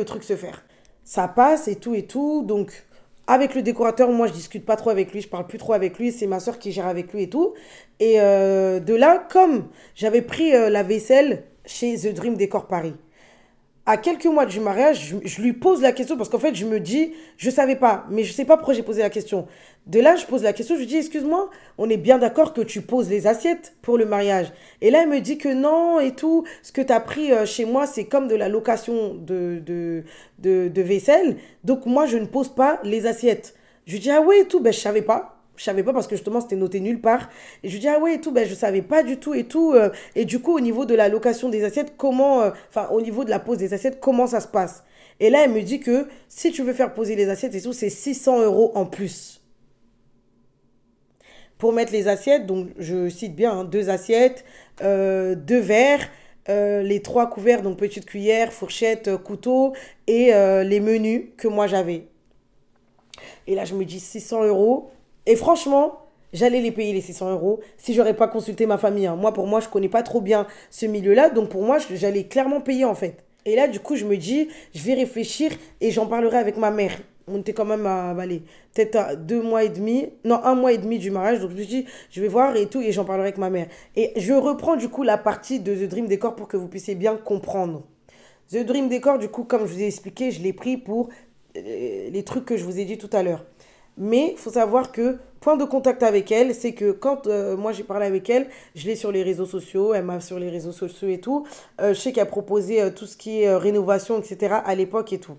truc se faire. Ça passe et tout. Donc, avec le décorateur, moi, je discute pas trop avec lui, je parle plus trop avec lui. C'est ma soeur qui gère avec lui et tout. Et de là, comme j'avais pris la vaisselle chez The Dream Decor Paris, à quelques mois du mariage, je lui pose la question parce qu'en fait, je me dis, je savais pas, mais je sais pas pourquoi j'ai posé la question. De là, je pose la question, je lui dis, excuse-moi, on est bien d'accord que tu poses les assiettes pour le mariage. Et là, elle me dit que non et tout, ce que tu as pris chez moi, c'est comme de la location de vaisselle. Donc, moi, je ne pose pas les assiettes. Je lui dis, ah ouais et tout, ben, je savais pas. Je savais pas parce que justement c'était noté nulle part. Et je lui dis, ah ouais et tout, ben je savais pas du tout et tout. Et du coup, au niveau de la location des assiettes, comment, enfin, au niveau de la pose des assiettes, comment ça se passe? Et là, elle me dit que si tu veux faire poser les assiettes et tout, c'est 600 € en plus. Pour mettre les assiettes, donc je cite bien, hein, deux assiettes, deux verres, les trois couverts, donc petite cuillère, fourchette, couteau, et les menus que moi j'avais. Et là, je me dis 600 €. Et franchement, j'allais les payer les 600 € si j'aurais pas consulté ma famille, hein. Moi, pour moi, je connais pas trop bien ce milieu-là. Donc, pour moi, j'allais clairement payer, en fait. Et là, du coup, je me dis, je vais réfléchir et j'en parlerai avec ma mère. On était quand même à, allez, peut-être à 2 mois et demi, non, 1 mois et demi du mariage. Donc, je me dis, je vais voir et tout, et j'en parlerai avec ma mère. Et je reprends, du coup, la partie de The Dream Decor pour que vous puissiez bien comprendre. The Dream Decor, du coup, comme je vous ai expliqué, je l'ai pris pour les trucs que je vous ai dit tout à l'heure. Mais il faut savoir que point de contact avec elle, c'est que quand moi j'ai parlé avec elle, je l'ai sur les réseaux sociaux, elle m'a sur les réseaux sociaux et tout. Je sais qu'elle proposait tout ce qui est rénovation, etc. à l'époque et tout.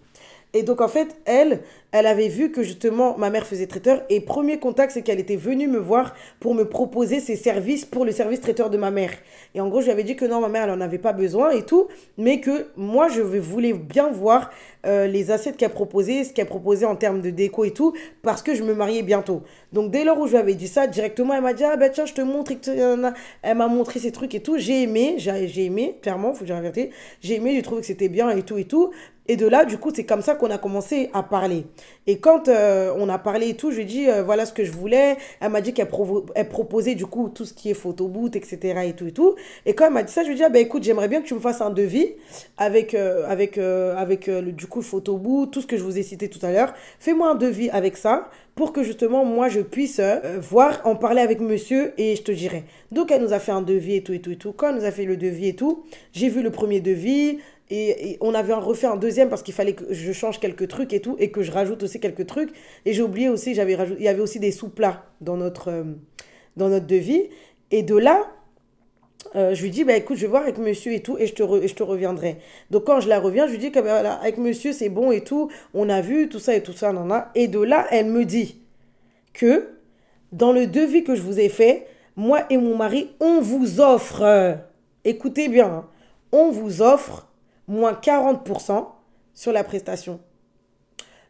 Et donc en fait, elle avait vu que justement ma mère faisait traiteur et premier contact, c'est qu'elle était venue me voir pour me proposer ses services pour le service traiteur de ma mère. Et en gros, je lui avais dit que non, ma mère, elle en avait pas besoin et tout, mais que moi, voulais bien voir les assiettes qu'elle proposait, ce qu'elle proposait en termes de déco et tout, parce que je me mariais bientôt. Donc dès lors où je lui avais dit ça, directement, elle m'a dit, ah ben tiens, je te montre. Elle m'a montré ces trucs et tout. J'ai aimé, clairement, faut que je la vérité. J'ai aimé, j'ai trouvé que c'était bien et tout et tout. Et de là, du coup, c'est comme ça qu'on a commencé à parler. Et quand on a parlé et tout, je lui ai dit, voilà ce que je voulais. Elle m'a dit elle proposait, du coup, tout ce qui est photoboot, etc. et tout et tout. Et quand elle m'a dit ça, je lui ai dit, ah, ben écoute, j'aimerais bien que tu me fasses un devis avec du coup, photoboot, tout ce que je vous ai cité tout à l'heure. Fais-moi un devis avec ça pour que justement, moi, je puisse voir, en parler avec monsieur et je te dirai. Donc, elle nous a fait un devis et tout et tout et tout. Quand elle nous a fait le devis et tout, j'ai vu le premier devis. Et on avait refait un deuxième parce qu'il fallait que je change quelques trucs et tout, et que je rajoute aussi quelques trucs. Et j'ai oublié aussi, il y avait aussi des sous-plats dans notre devis. Et de là, je lui dis, bah, écoute, je vais voir avec monsieur et tout, et je te reviendrai. Donc quand je la reviens, je lui dis que bah, voilà, avec monsieur, c'est bon et tout, on a vu tout ça et tout ça, nan, nan. Et de là, elle me dit que dans le devis que je vous ai fait, moi et mon mari, on vous offre, écoutez bien, hein, on vous offre moins 40% sur la prestation.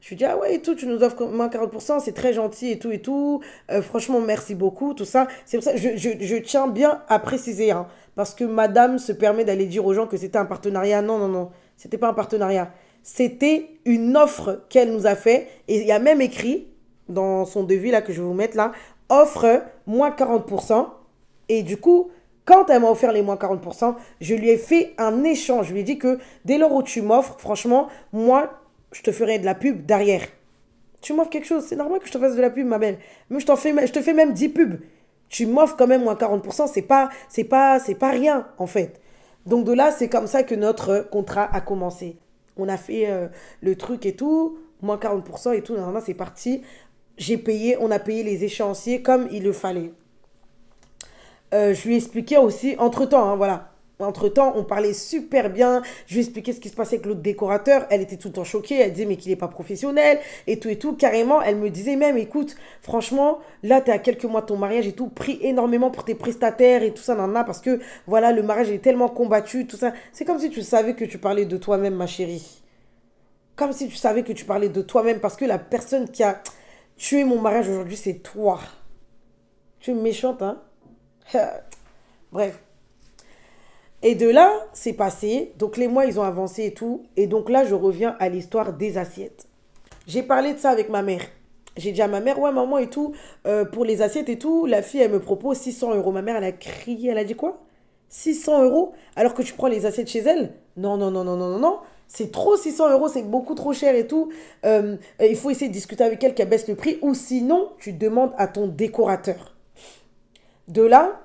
Je lui dis, ah ouais, et tout, tu nous offres moins 40%, c'est très gentil et tout et tout. Franchement, merci beaucoup, tout ça. C'est pour ça que je tiens bien à préciser, hein, parce que madame se permet d'aller dire aux gens que c'était un partenariat. Non, non, non, c'était pas un partenariat. C'était une offre qu'elle nous a fait. Et il y a même écrit dans son devis, là, que je vais vous mettre là, offre moins 40%. Et du coup, quand elle m'a offert les moins 40%, je lui ai fait un échange. Je lui ai dit que dès lors où tu m'offres, franchement, moi, je te ferai de la pub derrière. Tu m'offres quelque chose, c'est normal que je te fasse de la pub, ma belle. Même je te fais même 10 pubs. Tu m'offres quand même moins 40%, c'est pas rien, en fait. Donc de là, c'est comme ça que notre contrat a commencé. On a fait le truc et tout, moins 40% et tout, normalement, c'est parti. On a payé les échéanciers comme il le fallait. Je lui ai expliqué aussi, entre-temps, hein, voilà. Entre-temps, on parlait super bien. Je lui expliquais ce qui se passait avec l'autre décorateur. Elle était tout le temps choquée. Elle disait, mais qu'il n'est pas professionnel et tout et tout. Carrément, elle me disait même, écoute, franchement, là, tu es à quelques mois de ton mariage et tout. Prie énormément pour tes prestataires et tout ça, nana, parce que voilà, le mariage est tellement combattu, tout ça. C'est comme si tu savais que tu parlais de toi-même, ma chérie. Comme si tu savais que tu parlais de toi-même, parce que la personne qui a tué mon mariage aujourd'hui, c'est toi. Tu es méchante, hein? Bref. Et de là, c'est passé. Donc les mois, ils ont avancé et tout. Et donc là, je reviens à l'histoire des assiettes. J'ai parlé de ça avec ma mère. J'ai dit à ma mère, ouais, maman et tout, pour les assiettes et tout, la fille, elle me propose 600 euros. Ma mère, elle a crié, elle a dit quoi? 600 euros alors que tu prends les assiettes chez elle? Non, non, non, non, non, non, non. C'est trop 600 euros, c'est beaucoup trop cher et tout. Il faut essayer de discuter avec elle qu'elle baisse le prix ou sinon, tu demandes à ton décorateur. De là,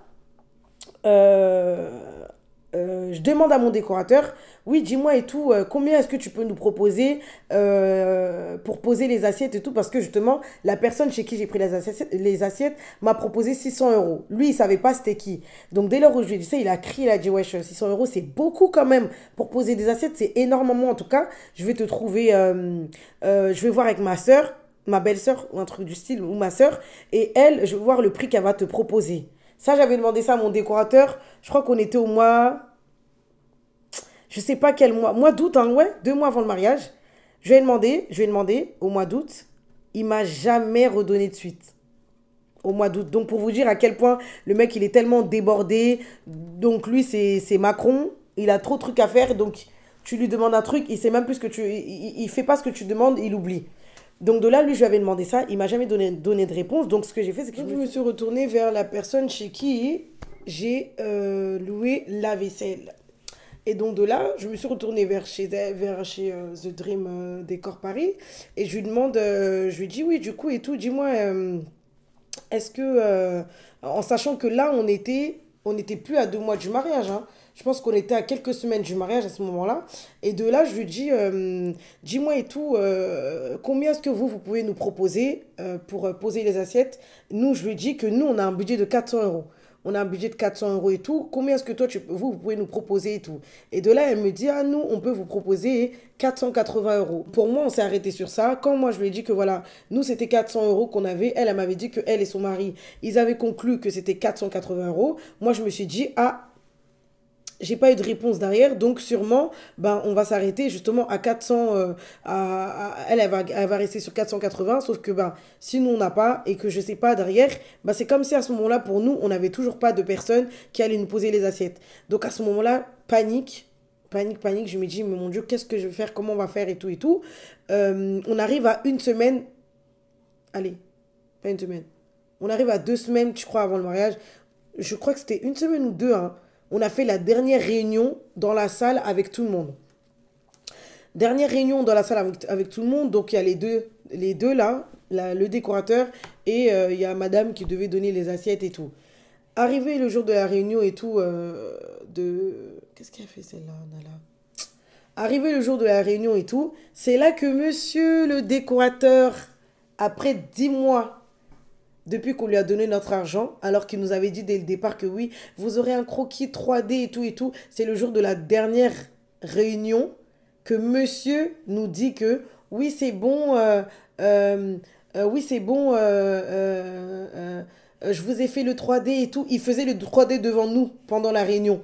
je demande à mon décorateur, oui, dis-moi et tout, combien est-ce que tu peux nous proposer pour poser les assiettes et tout, parce que justement, la personne chez qui j'ai pris les assiettes m'a proposé 600 euros. Lui, il savait pas c'était qui. Donc dès lors où je lui ai dit ça, il a crié, il a dit, wesh, 600 euros, c'est beaucoup quand même pour poser des assiettes, c'est énormément en tout cas. Je vais te trouver, je vais voir avec ma soeur, ma belle-sœur, ou un truc du style, ou ma soeur, et elle, je vais voir le prix qu'elle va te proposer. Ça, j'avais demandé ça à mon décorateur. Je crois qu'on était au mois. Je sais pas quel mois. Mois d'août, hein, ouais, 2 mois avant le mariage. Je lui ai demandé au mois d'août. Il m'a jamais redonné de suite. Au mois d'août. Donc, pour vous dire à quel point le mec, il est tellement débordé. Donc, lui, c'est Macron. Il a trop de trucs à faire. Donc, tu lui demandes un truc. Il sait même plus ce que tu. Il fait pas ce que tu demandes. Il oublie. Donc de là, lui, je lui avais demandé ça. Il m'a jamais donné de réponse. Donc ce que j'ai fait, c'est que je me suis retournée vers la personne chez qui j'ai loué la vaisselle. Et donc de là, je me suis retournée vers chez The Dream Décor Paris. Et je lui demande, je lui dis oui, du coup et tout, dis-moi, est-ce que, en sachant que là, on était plus à 2 mois du mariage, hein. Je pense qu'on était à quelques semaines du mariage à ce moment-là. Et de là, je lui dis, dis-moi et tout, combien est-ce que vous pouvez nous proposer pour poser les assiettes? Nous, je lui dis que nous, on a un budget de 400 euros. On a un budget de 400 euros et tout. Combien est-ce que toi, vous pouvez nous proposer et tout? Et de là, elle me dit, ah, nous, on peut vous proposer 480 euros. Pour moi, on s'est arrêté sur ça. Quand moi, je lui ai dit que voilà, nous, c'était 400 euros qu'on avait, elle m'avait dit que elle et son mari, ils avaient conclu que c'était 480 euros. Moi, je me suis dit, ah, j'ai pas eu de réponse derrière, donc sûrement, ben, on va s'arrêter justement à 400, elle va rester sur 480, sauf que ben, si nous on n'a pas, et que je sais pas derrière, ben, c'est comme si à ce moment-là, pour nous, on n'avait toujours pas de personne qui allait nous poser les assiettes. Donc à ce moment-là, panique, panique, panique, je me dis, mais mon Dieu, qu'est-ce que je vais faire, comment on va faire et tout et tout. On arrive à une semaine, allez, pas une semaine, on arrive à 2 semaines, je crois, avant le mariage, je crois que c'était une semaine ou deux, hein. On a fait la dernière réunion dans la salle avec tout le monde. Dernière réunion dans la salle avec tout le monde. Donc, il y a les deux là, le décorateur et il y a madame qui devait donner les assiettes et tout. Arrivé le jour de la réunion et tout, Qu'est-ce qu'elle a fait celle-là, Nala? Arrivé le jour de la réunion et tout, c'est là que monsieur le décorateur, après 10 mois, depuis qu'on lui a donné notre argent, alors qu'il nous avait dit dès le départ que oui, vous aurez un croquis 3D et tout, c'est le jour de la dernière réunion que monsieur nous dit que oui, c'est bon, oui, c'est bon, je vous ai fait le 3D et tout. Il faisait le 3D devant nous pendant la réunion.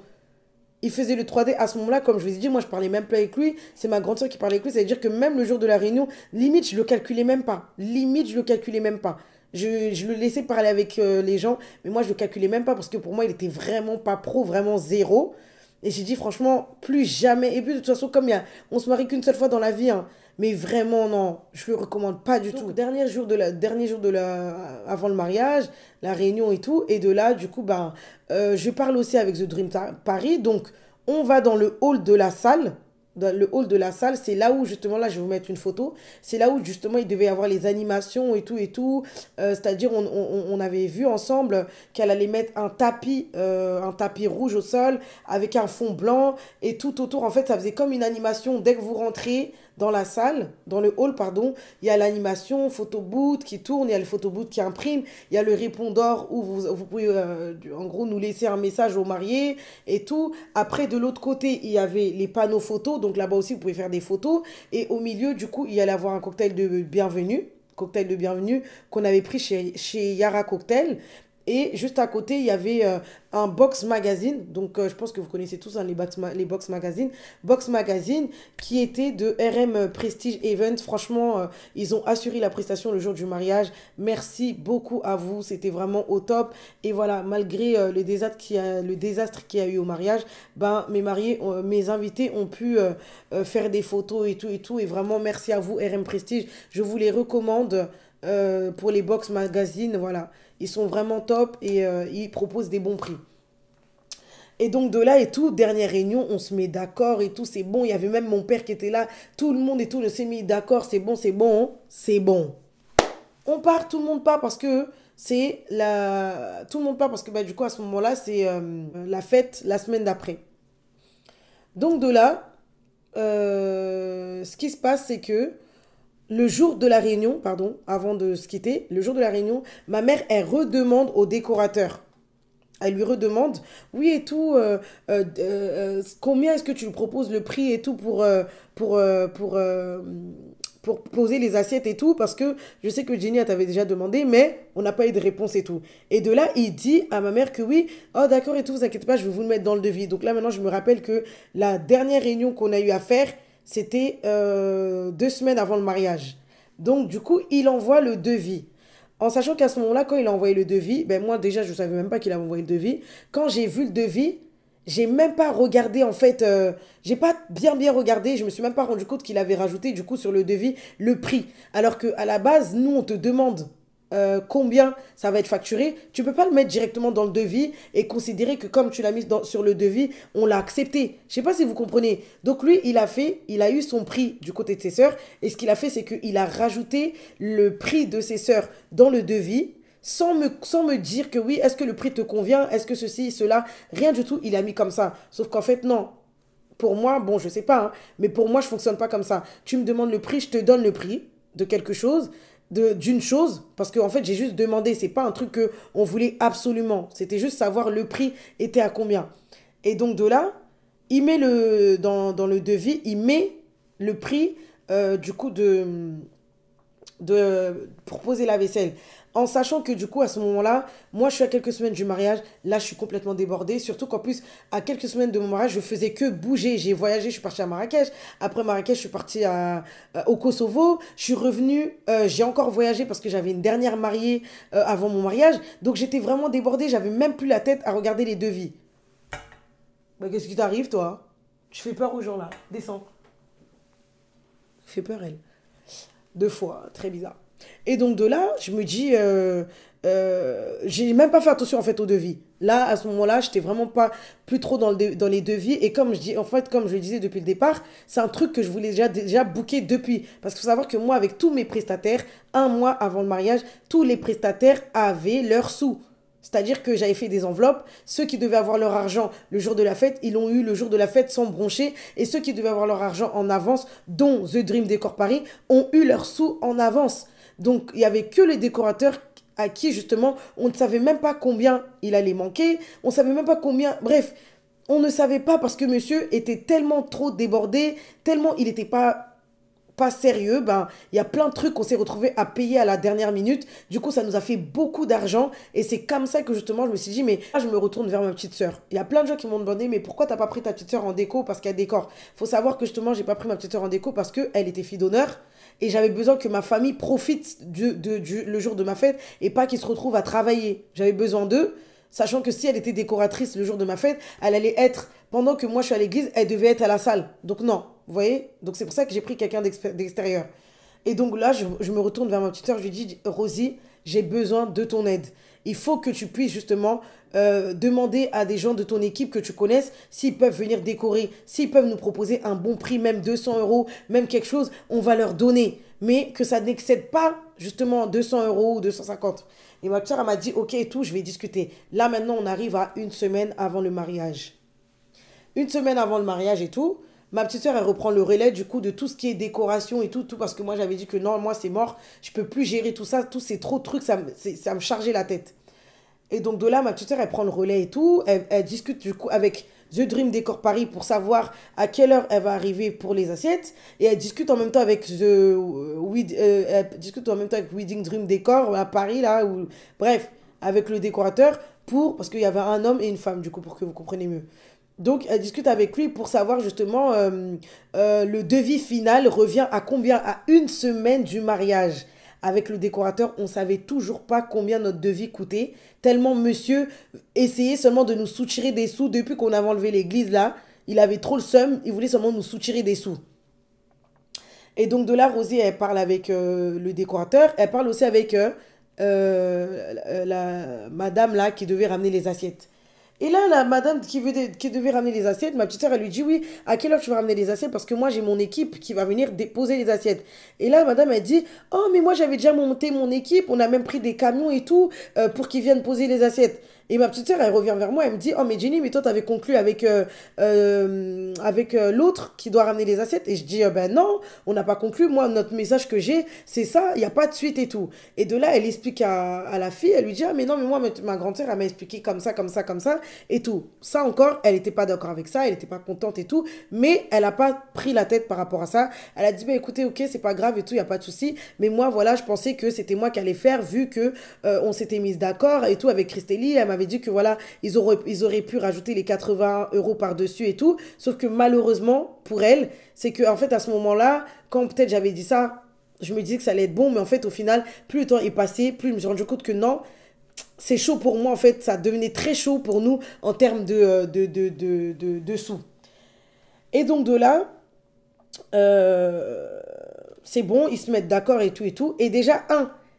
Il faisait le 3D à ce moment-là, comme je vous ai dit, moi je parlais même pas avec lui, c'est ma grande soeur qui parlait avec lui, c'est-à-dire que même le jour de la réunion, limite je le calculais même pas, limite je le calculais même pas. Je le laissais parler avec les gens, mais moi je le calculais même pas parce que pour moi il était vraiment pas pro, vraiment zéro. Et j'ai dit franchement, plus jamais. Et puis de toute façon, comme on se marie qu'une seule fois dans la vie, hein, mais vraiment non, je le recommande pas du tout. Dernier jour avant le mariage, la réunion et tout, et de là du coup ben, je parle aussi avec The Dream Paris, donc on va dans le hall de la salle. Dans le hall de la salle, c'est là où justement, là je vais vous mettre une photo, c'est là où justement il devait y avoir les animations et tout, c'est-à-dire on avait vu ensemble qu'elle allait mettre un tapis rouge au sol avec un fond blanc et tout autour, en fait ça faisait comme une animation dès que vous rentrez dans la salle, dans le hall, pardon, il y a l'animation, photo booth qui tourne, il y a le photo booth qui imprime, il y a le répondeur où vous pouvez en gros nous laisser un message aux mariés et tout. Après, de l'autre côté, il y avait les panneaux photos, donc là-bas aussi, vous pouvez faire des photos. Et au milieu, du coup, il y allait avoir un cocktail de bienvenue qu'on avait pris chez Yara Cocktail. Et juste à côté, il y avait un box magazine. Donc, je pense que vous connaissez tous hein, les box magazines. Box magazine qui était de RM Prestige Event. Franchement, ils ont assuré la prestation le jour du mariage. Merci beaucoup à vous. C'était vraiment au top. Et voilà, malgré le désastre qu'il y a eu au mariage, ben, mes invités ont pu faire des photos et tout et tout. Et vraiment, merci à vous, RM Prestige. Je vous les recommande pour les box magazines. Voilà. Ils sont vraiment top et ils proposent des bons prix. Et donc de là et tout, dernière réunion, on se met d'accord et tout, c'est bon. Il y avait même mon père qui était là, tout le monde et tout, on s'est mis d'accord, c'est bon, c'est bon. On part, tout le monde part parce que tout le monde part parce que bah, du coup à ce moment-là, c'est la fête la semaine d'après. Donc de là, ce qui se passe, c'est que le jour de la réunion, pardon, avant de se quitter, le jour de la réunion, ma mère, elle redemande au décorateur. Elle lui redemande, oui et tout, combien est-ce que tu lui proposes le prix et tout pour poser les assiettes et tout, parce que je sais que Jenny, elle t'avait déjà demandé, mais on n'a pas eu de réponse et tout. Et de là, il dit à ma mère que oui, oh d'accord et tout, vous inquiétez pas, je vais vous le mettre dans le devis. Donc là, maintenant, je me rappelle que la dernière réunion qu'on a eu à faire, c'était 2 semaines avant le mariage. Donc, du coup, il envoie le devis. En sachant qu'à ce moment-là, quand il a envoyé le devis, ben moi, déjà, je ne savais même pas qu'il avait envoyé le devis. Quand j'ai vu le devis, j'ai même pas regardé, en fait, j'ai pas bien regardé. Je me suis même pas rendu compte qu'il avait rajouté, du coup, sur le devis, le prix. Alors qu'à la base, nous, on te demande combien ça va être facturé, tu peux pas le mettre directement dans le devis et considérer que comme tu l'as mis sur le devis, on l'a accepté. Je sais pas si vous comprenez. Donc lui, il a eu son prix du côté de ses sœurs et ce qu'il a fait, c'est qu'il a rajouté le prix de ses sœurs dans le devis sans me dire que oui, est-ce que le prix te convient, est-ce que ceci, cela, rien du tout, il a mis comme ça. Sauf qu'en fait, non. Pour moi, bon, je sais pas, hein, mais pour moi, je fonctionne pas comme ça. Tu me demandes le prix, je te donne le prix de quelque chose, d'une chose, parce qu'en fait, j'ai juste demandé, c'est pas un truc que on voulait absolument. C'était juste savoir le prix était à combien. Et donc de là, il met dans le devis, il met le prix du coup pour poser la vaisselle. En sachant que du coup, à ce moment-là, moi, je suis à quelques semaines du mariage. Là, je suis complètement débordée. Surtout qu'en plus, à quelques semaines de mon mariage, je faisais que bouger. J'ai voyagé, je suis partie à Marrakech. Après Marrakech, je suis partie au Kosovo. Je suis revenue, j'ai encore voyagé parce que j'avais une dernière mariée avant mon mariage. Donc, j'étais vraiment débordée. J'avais même plus la tête à regarder les devis. Bah, qu'est-ce qui t'arrive, toi? Tu fais peur aux gens, là. Descends. Fait peur, elle. 2 fois, très bizarre. Et donc de là, je me dis, j'ai même pas fait attention en fait au devis. Là, à ce moment-là, j'étais vraiment pas plus trop dans les devis. Et comme je dis, en fait, comme je le disais depuis le départ, c'est un truc que je voulais déjà booker depuis. Parce qu'il faut savoir que moi, avec tous mes prestataires, 1 mois avant le mariage, tous les prestataires avaient leurs sous. C'est-à-dire que j'avais fait des enveloppes. Ceux qui devaient avoir leur argent le jour de la fête, ils l'ont eu le jour de la fête sans broncher. Et ceux qui devaient avoir leur argent en avance, dont The Dream Décor Paris, ont eu leurs sous en avance. Donc, il n'y avait que les décorateurs à qui, justement, on ne savait même pas combien il allait manquer. On ne savait même pas combien... Bref, on ne savait pas parce que monsieur était tellement trop débordé, tellement il n'était pas sérieux. Ben, il y a plein de trucs qu'on s'est retrouvé à payer à la dernière minute. Du coup, ça nous a fait beaucoup d'argent. Et c'est comme ça que, justement, je me suis dit, mais là, je me retourne vers ma petite sœur. Il y a plein de gens qui m'ont demandé, mais pourquoi t'as pas pris ta petite sœur en déco parce qu'elle décore? Faut savoir que, justement, j'ai pas pris ma petite sœur en déco parce qu'elle était fille d'honneur. Et j'avais besoin que ma famille profite le jour de ma fête et pas qu'ils se retrouvent à travailler. J'avais besoin d'eux, sachant que si elle était décoratrice le jour de ma fête, elle allait être, pendant que moi je suis à l'église, elle devait être à la salle. Donc non, vous voyez? Donc c'est pour ça que j'ai pris quelqu'un d'extérieur. Et donc là, je me retourne vers ma petite sœur, je lui dis, Rosie, j'ai besoin de ton aide. Il faut que tu puisses justement demander à des gens de ton équipe que tu connaisses s'ils peuvent venir décorer, s'ils peuvent nous proposer un bon prix, même 200 €, même quelque chose, on va leur donner. Mais que ça n'excède pas justement 200 € ou 250. Et ma soeur, elle m'a dit, ok et tout, je vais discuter. Là maintenant, on arrive à 1 semaine avant le mariage. 1 semaine avant le mariage et tout, ma petite soeur, elle reprend le relais du coup de tout ce qui est décoration et tout, parce que moi j'avais dit que non, moi c'est mort, je peux plus gérer tout ça, tous ces trop de trucs, ça me chargeait la tête. Et donc de là, ma petite sœur, elle prend le relais et tout. Elle discute du coup avec The Dream Decor Paris pour savoir à quelle heure elle va arriver pour les assiettes. Et elle discute en même temps avec elle discute en même temps avec Wedding Dream Decor à Paris, là, où, bref, avec le décorateur, parce qu'il y avait un homme et une femme, du coup, pour que vous compreniez mieux. Donc, elle discute avec lui pour savoir justement le devis final revient à combien à une semaine du mariage. Avec le décorateur, on ne savait toujours pas combien notre devis coûtait. Tellement monsieur essayait seulement de nous soutirer des sous depuis qu'on avait enlevé l'église là. Il avait trop le seum, il voulait seulement nous soutirer des sous. Et donc de là, Rosie, elle parle avec le décorateur. Elle parle aussi avec la madame là qui devait ramener les assiettes. Et là, la madame qui devait ramener les assiettes, ma petite soeur, elle lui dit, oui, à quelle heure tu vas ramener les assiettes? Parce que moi, j'ai mon équipe qui va venir déposer les assiettes. Et là, madame, elle dit, oh, mais moi, j'avais déjà monté mon équipe, on a même pris des camions et tout pour qu'ils viennent poser les assiettes. Et ma petite soeur, elle revient vers moi, elle me dit, oh, mais Jenny, mais toi, t'avais conclu avec l'autre qui doit ramener les assiettes. Et je dis, ben non, on n'a pas conclu. Moi, notre message que j'ai, c'est ça, il n'y a pas de suite et tout. Et de là, elle explique à la fille, elle lui dit, ah, mais non, mais moi, ma grande soeur, elle m'a expliqué comme ça, comme ça, comme ça, et tout. Ça encore, elle n'était pas d'accord avec ça, elle n'était pas contente et tout, mais elle n'a pas pris la tête par rapport à ça. Elle a dit, bah, écoutez, ok, c'est pas grave et tout, il n'y a pas de souci. Mais moi, voilà, je pensais que c'était moi qui allais faire, vu que on s'était mis d'accord et tout avec Christélie. Elle m'avait dit que voilà, ils auraient pu rajouter les 80 € par-dessus et tout. Sauf que malheureusement, pour elle, c'est que en fait, à ce moment-là, quand peut-être j'avais dit ça, je me disais que ça allait être bon, mais en fait, au final, plus le temps est passé, plus je me suis rendu compte que non, c'est chaud pour moi, en fait, ça devenait très chaud pour nous en termes de sous. Et donc de là, c'est bon, ils se mettent d'accord et tout et tout. Et déjà,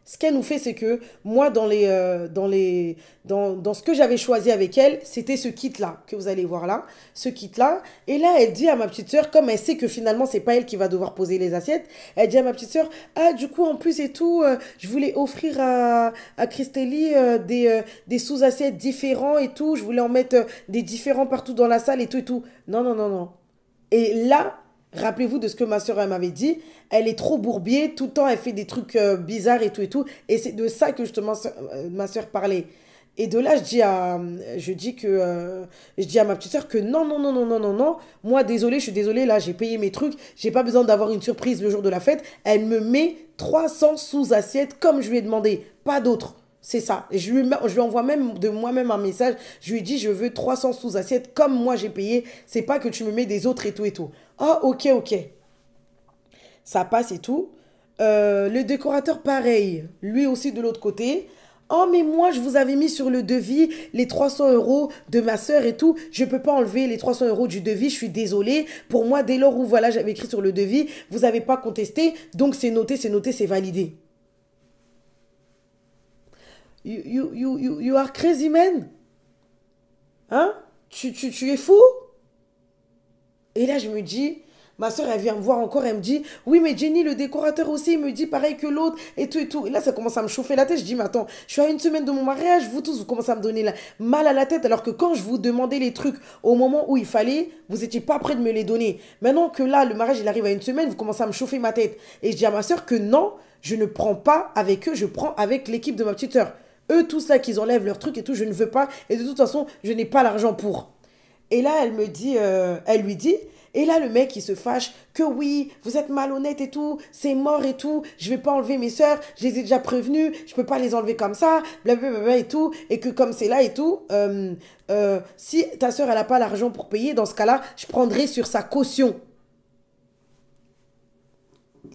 ce qu'elle nous fait, c'est que moi, dans ce que j'avais choisi avec elle, c'était ce kit-là, que vous allez voir là, ce kit-là. Et là, elle dit à ma petite sœur, comme elle sait que finalement, c'est pas elle qui va devoir poser les assiettes, elle dit à ma petite sœur, ah, du coup, en plus et tout, je voulais offrir à Christélie des sous-assiettes différents et tout, je voulais en mettre des différents partout dans la salle et tout et tout. Non, non, non, non. Et là, rappelez-vous de ce que ma soeur elle m'avait dit. Elle est trop bourbier. Tout le temps, elle fait des trucs bizarres et tout et tout. Et c'est de ça que justement ma soeur parlait. Et de là, je dis à ma petite soeur que non, non, non, non, non, non, non. Moi, désolée, je suis désolée. Là, j'ai payé mes trucs. J'ai pas besoin d'avoir une surprise le jour de la fête. Elle me met 300 sous-assiettes comme je lui ai demandé. Pas d'autres. C'est ça. Et je lui envoie même de moi-même un message. Je lui ai dit, je veux 300 sous-assiettes comme moi j'ai payé. C'est pas que tu me mets des autres et tout et tout. Oh, ok, ok. Ça passe et tout. Le décorateur, pareil. Lui aussi de l'autre côté. Oh, mais moi, je vous avais mis sur le devis les 300 € de ma soeur et tout. Je ne peux pas enlever les 300 € du devis. Je suis désolée. Pour moi, dès lors où voilà, j'avais écrit sur le devis, vous n'avez pas contesté. Donc, c'est noté, c'est validé. You are crazy, man. Hein? Tu es fou? Et là, je me dis, ma soeur, elle vient me voir encore, elle me dit, oui, mais Jenny, le décorateur aussi, il me dit pareil que l'autre, et tout, et tout. Et là, ça commence à me chauffer la tête. Je dis, mais attends, je suis à une semaine de mon mariage, vous tous, vous commencez à me donner mal à la tête, alors que quand je vous demandais les trucs au moment où il fallait, vous n'étiez pas prêts de me les donner. Maintenant que là, le mariage, il arrive à une semaine, vous commencez à me chauffer ma tête. Et je dis à ma soeur que non, je ne prends pas avec eux, je prends avec l'équipe de ma petite soeur. Eux, tous là, qu'ils enlèvent leurs trucs et tout, je ne veux pas. Et de toute façon, je n'ai pas l'argent pour. Et là, elle lui dit, et là, le mec, il se fâche que oui, vous êtes malhonnête et tout, c'est mort et tout, je vais pas enlever mes sœurs, je les ai déjà prévenues, je peux pas les enlever comme ça, blablabla et tout, et que comme c'est là et tout, si ta sœur, elle a pas l'argent pour payer, dans ce cas-là, je prendrai sur sa caution.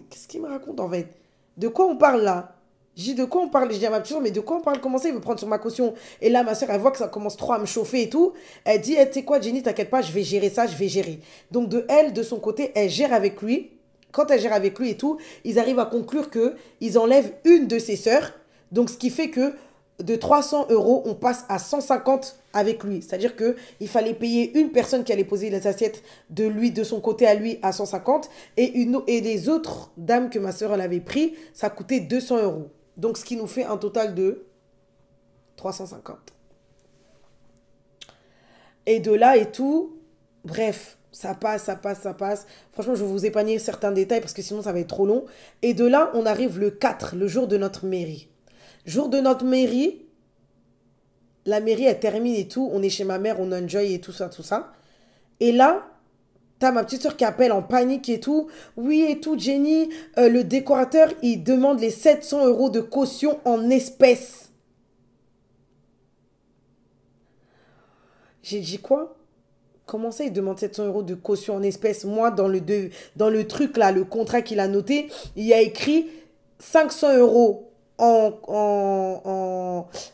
Qu'est-ce qu'il me raconte en fait? De quoi on parle là? Je dis de quoi on parle? Je dis à ma petite soeur, mais de quoi on parle? Comment ça, il veut prendre sur ma caution? Et là, ma soeur, elle voit que ça commence trop à me chauffer et tout. Elle dit, tu sais quoi, Jenny, t'inquiète pas, je vais gérer ça, je vais gérer. Donc, de son côté, elle gère avec lui. Quand elle gère avec lui et tout, ils arrivent à conclure qu'ils enlèvent une de ses sœurs. Donc, ce qui fait que de 300 €, on passe à 150 avec lui. C'est-à-dire qu'il fallait payer une personne qui allait poser les assiettes de lui, de son côté à lui, à 150. Et les autres dames que ma soeur elle avait pris, ça coûtait 200 €. Donc, ce qui nous fait un total de 350. Et de là et tout, bref, Ça passe, ça passe, ça passe. Franchement, je vais vous épargner certains détails parce que sinon, ça va être trop long. Et de là, on arrive le 4, le jour de notre mairie. Jour de notre mairie, la mairie, elle termine et tout. On est chez ma mère, on enjoy et tout ça, tout ça. Et là, t'as ma petite soeur qui appelle en panique et tout. Oui, et tout, Jenny, le décorateur, il demande les 700 € de caution en espèces. J'ai dit quoi? Comment ça, il demande 700 € de caution en espèces? Moi, dans le truc là, le contrat qu'il a noté, il y a écrit 500 €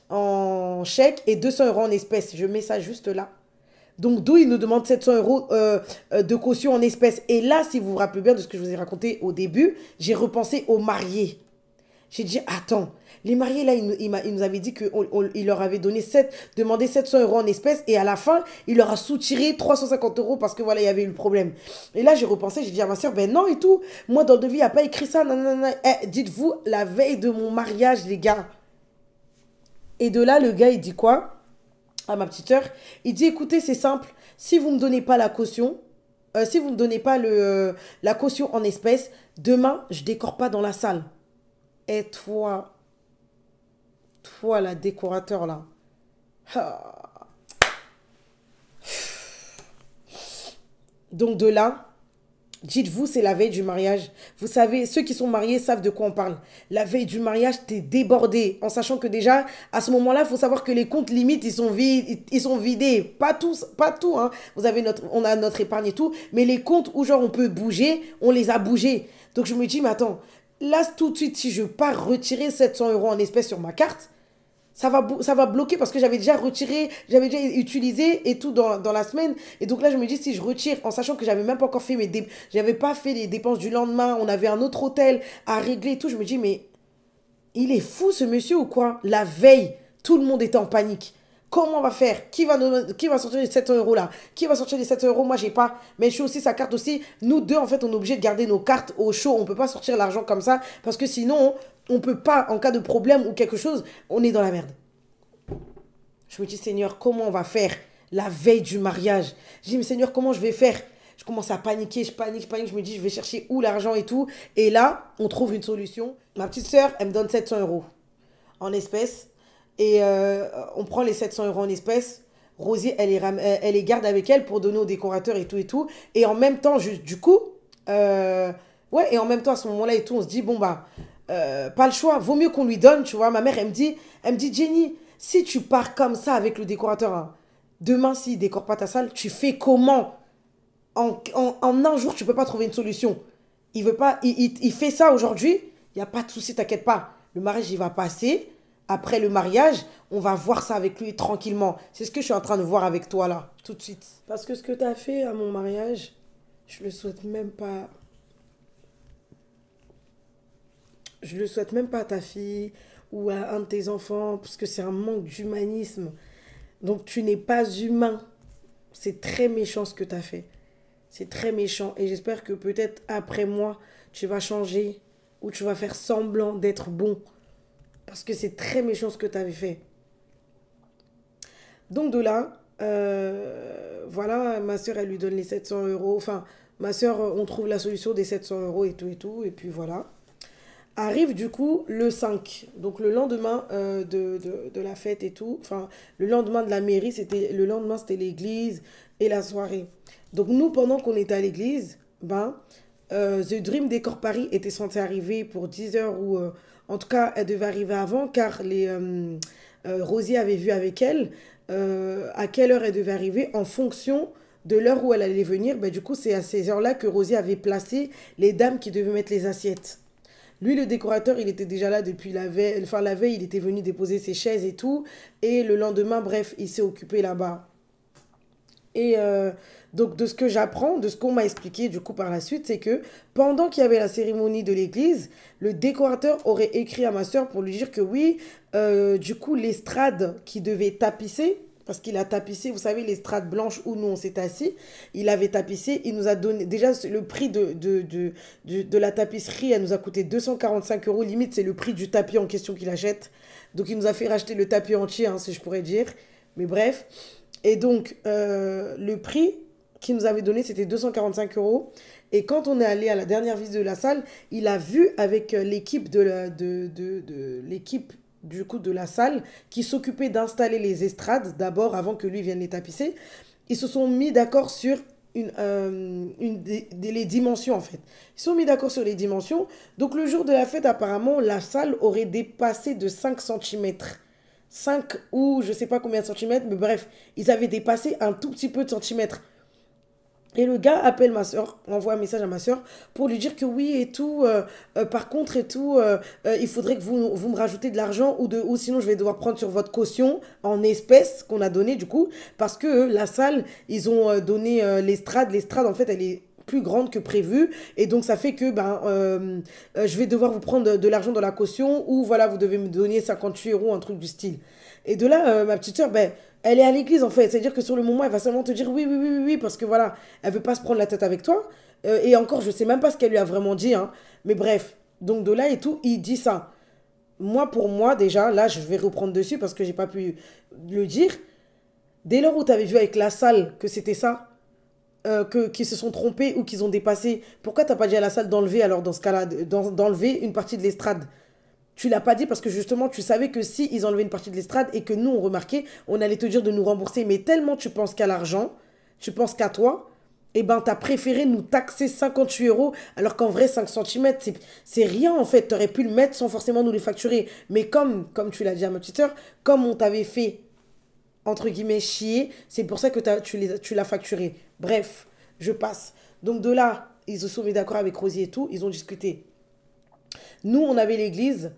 en chèque et 200 € en espèces. Je mets ça juste là. Donc, d'où il nous demande 700 € de caution en espèces. Et là, si vous vous rappelez bien de ce que je vous ai raconté au début, j'ai repensé aux mariés. J'ai dit, attends, les mariés, là, il nous avait dit qu'il leur avait demandé 700 € en espèces et à la fin, il leur a soutiré 350 € parce que voilà, il y avait eu le problème. Et là, j'ai repensé, j'ai dit à ma soeur, ben non et tout, moi, dans le devis, il n'y a pas écrit ça, nanana. Eh, dites-vous, la veille de mon mariage, les gars. Et de là, le gars, il dit quoi? À ma petite soeur, il dit, écoutez, c'est simple, si vous ne me donnez pas la caution, si vous ne me donnez pas la caution en espèces, demain, je décore pas dans la salle. Et toi, la décorateur là, ah. Donc de là, dites-vous, c'est la veille du mariage. Vous savez, ceux qui sont mariés savent de quoi on parle. La veille du mariage, t'es débordé. En sachant que déjà, à ce moment-là, il faut savoir que les comptes limites, ils sont vidés. Pas tous, pas tout, hein. On a notre épargne et tout. Mais les comptes où genre on peut bouger, on les a bougés. Donc je me dis, mais attends, là tout de suite, si je pars retirer 700 € en espèces sur ma carte, ça va bloquer parce que j'avais déjà retiré, j'avais déjà utilisé et tout dans la semaine. Et donc là, je me dis, si je retire, en sachant que j'avais même pas encore fait j'avais pas fait les dépenses du lendemain, on avait un autre hôtel à régler et tout, je me dis, mais il est fou ce monsieur ou quoi? La veille, tout le monde était en panique. Comment on va faire? Qui va sortir les 700 € là? Qui va sortir les 700 €? Moi, j'ai pas. Mais je suis aussi sa carte aussi. Nous deux, en fait, on est obligé de garder nos cartes au chaud. On peut pas sortir l'argent comme ça. Parce que sinon, on peut pas, en cas de problème ou quelque chose, on est dans la merde. Je me dis, Seigneur, comment on va faire la veille du mariage? Je dis, mais Seigneur, comment je vais faire? Je commence à paniquer, je panique. Je me dis, je vais chercher où l'argent et tout. Et là, on trouve une solution. Ma petite soeur, elle me donne 700 € en espèces. Et on prend les 700 € en espèces. Rosie, elle les garde avec elle pour donner aux décorateurs et tout et tout. Et en même temps, du coup, ouais, et en même temps, à ce moment-là et tout, on se dit, bon, bah, pas le choix, vaut mieux qu'on lui donne, tu vois. Ma mère, elle me dit, Jenny, si tu pars comme ça avec le décorateur, hein, demain, s'il décore pas ta salle, tu fais comment? En un jour, tu peux pas trouver une solution. Il veut pas, il fait ça aujourd'hui, il n'y a pas de souci, t'inquiète pas. Le mariage, il va passer. Après le mariage, on va voir ça avec lui tranquillement. C'est ce que je suis en train de voir avec toi là, tout de suite. Parce que ce que tu as fait à mon mariage, je le souhaite même pas. Je le souhaite même pas à ta fille ou à un de tes enfants, parce que c'est un manque d'humanisme. Donc tu n'es pas humain. C'est très méchant ce que tu as fait. C'est très méchant. Et j'espère que peut-être après moi, tu vas changer ou tu vas faire semblant d'être bon. Parce que c'est très méchant ce que tu avais fait. Donc de là, voilà, ma soeur, elle lui donne les 700 €. Enfin, ma soeur, on trouve la solution des 700 € et tout et tout. Et puis voilà. Arrive du coup le 5. Donc le lendemain de la fête et tout. Enfin, le lendemain de la mairie, c'était l'église et la soirée. Donc nous, pendant qu'on était à l'église, The Dream Decor Paris était censé arriver pour 10 h ou... en tout cas, elle devait arriver avant car Rosie avait vu avec elle à quelle heure elle devait arriver en fonction de l'heure où elle allait venir. Du coup, c'est à ces heures-là que Rosie avait placé les dames qui devaient mettre les assiettes. Lui, le décorateur, il était déjà là depuis la veille. Enfin, la veille, il était venu déposer ses chaises et tout. Et le lendemain, bref, il s'est occupé là-bas. Et donc, de ce que j'apprends, de ce qu'on m'a expliqué du coup par la suite, c'est que pendant qu'il y avait la cérémonie de l'église, le décorateur aurait écrit à ma soeur pour lui dire que oui, du coup, l'estrade qui devait tapisser, parce qu'il a tapissé, vous savez, l'estrade blanche où nous on s'est assis, il avait tapissé, il nous a donné, déjà le prix de la tapisserie, elle nous a coûté 245 €, limite c'est le prix du tapis en question qu'il achète. Donc il nous a fait racheter le tapis entier, hein, si je pourrais dire, mais bref. Et donc, le prix, qu'il nous avait donné, c'était 245 euros. Et quand on est allé à la dernière visite de la salle, il a vu avec l'équipe l'équipe du coup de la salle qui s'occupait d'installer les estrades d'abord avant que lui vienne les tapisser. Ils se sont mis d'accord sur les dimensions en fait. Ils se sont mis d'accord sur les dimensions. Donc le jour de la fête, apparemment, la salle aurait dépassé de 5 centimètres. 5 ou je sais pas combien de centimètres, mais bref, ils avaient dépassé un tout petit peu de centimètres. Et le gars appelle ma soeur, envoie un message à ma soeur pour lui dire que oui et tout, par contre et tout, il faudrait que vous me rajoutez de l'argent ou sinon je vais devoir prendre sur votre caution en espèces qu'on a donné du coup, parce que la salle, ils ont donné l'estrade. L'estrade en fait elle est plus grande que prévu et donc ça fait que je vais devoir vous prendre de l'argent dans la caution ou voilà vous devez me donner 58 euros, un truc du style. Et de là, ma petite soeur, ben, elle est à l'église en fait. C'est-à-dire que sur le moment, elle va seulement te dire oui, oui, oui, oui, oui, parce que voilà, elle veut pas se prendre la tête avec toi. Et encore, je sais même pas ce qu'elle lui a vraiment dit, hein. Mais bref, donc de là et tout, il dit ça. Moi, pour moi, déjà, là, je vais reprendre dessus parce que j'ai pas pu le dire. Dès lors où tu avais vu avec la salle que c'était ça, qu'ils se sont trompés ou qu'ils ont dépassé, pourquoi t'as pas dit à la salle d'enlever alors dans ce cas-là, d'enlever une partie de l'estrade? Tu l'as pas dit parce que justement, tu savais que si ils enlevaient une partie de l'estrade et que nous, on remarquait, on allait te dire de nous rembourser. Mais tellement tu penses qu'à l'argent, tu penses qu'à toi, eh ben, t'as préféré nous taxer 58 euros, alors qu'en vrai, 5 centimètres, c'est rien en fait. T'aurais pu le mettre sans forcément nous les facturer. Mais comme tu l'as dit à ma petite sœur, comme on t'avait fait, entre guillemets, chier, c'est pour ça que tu l'as facturé. Bref, je passe. Donc de là, ils se sont mis d'accord avec Rosie et tout, ils ont discuté. Nous, on avait l'église.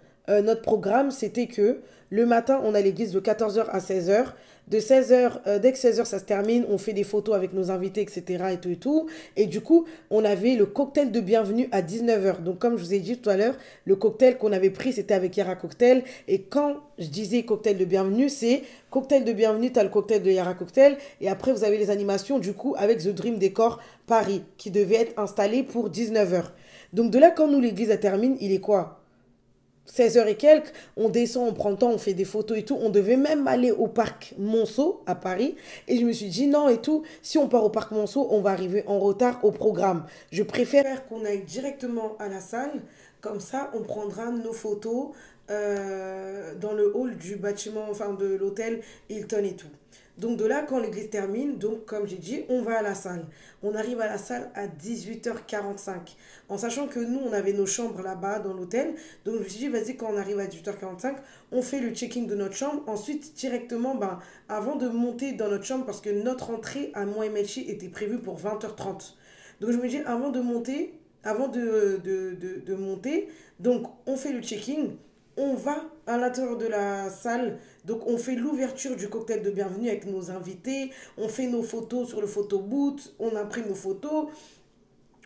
Notre programme, c'était que le matin, on a l'église de 14h à 16h. De 16h, dès que 16h, ça se termine, on fait des photos avec nos invités, etc. Et tout et tout. Et du coup, on avait le cocktail de bienvenue à 19h. Donc, comme je vous ai dit tout à l'heure, le cocktail qu'on avait pris, c'était avec Yara Cocktail. Et quand je disais cocktail de bienvenue, c'est cocktail de bienvenue, tu as le cocktail de Yara Cocktail. Et après, vous avez les animations, du coup, avec The Dream Decor Paris, qui devait être installé pour 19h. Donc, de là, quand nous, l'église, elle termine, il est quoi? 16h et quelques, on descend, on prend le temps, on fait des photos et tout. On devait même aller au parc Monceau à Paris. Et je me suis dit non et tout, si on part au parc Monceau, on va arriver en retard au programme. Je préfère qu'on aille directement à la salle. Comme ça, on prendra nos photos dans le hall du bâtiment, enfin de l'hôtel Hilton et tout. Donc de là, quand l'église termine, donc comme j'ai dit, on va à la salle. On arrive à la salle à 18h45. En sachant que nous, on avait nos chambres là-bas dans l'hôtel. Donc je me suis dit, vas-y, quand on arrive à 18h45, on fait le check-in de notre chambre. Ensuite, directement, avant de monter dans notre chambre, parce que notre entrée à moi et Melchi était prévue pour 20h30. Donc je me dis, avant de monter, donc on fait le check-in. On va à l'intérieur de la salle, donc on fait l'ouverture du cocktail de bienvenue avec nos invités, on fait nos photos sur le photo booth, on imprime nos photos,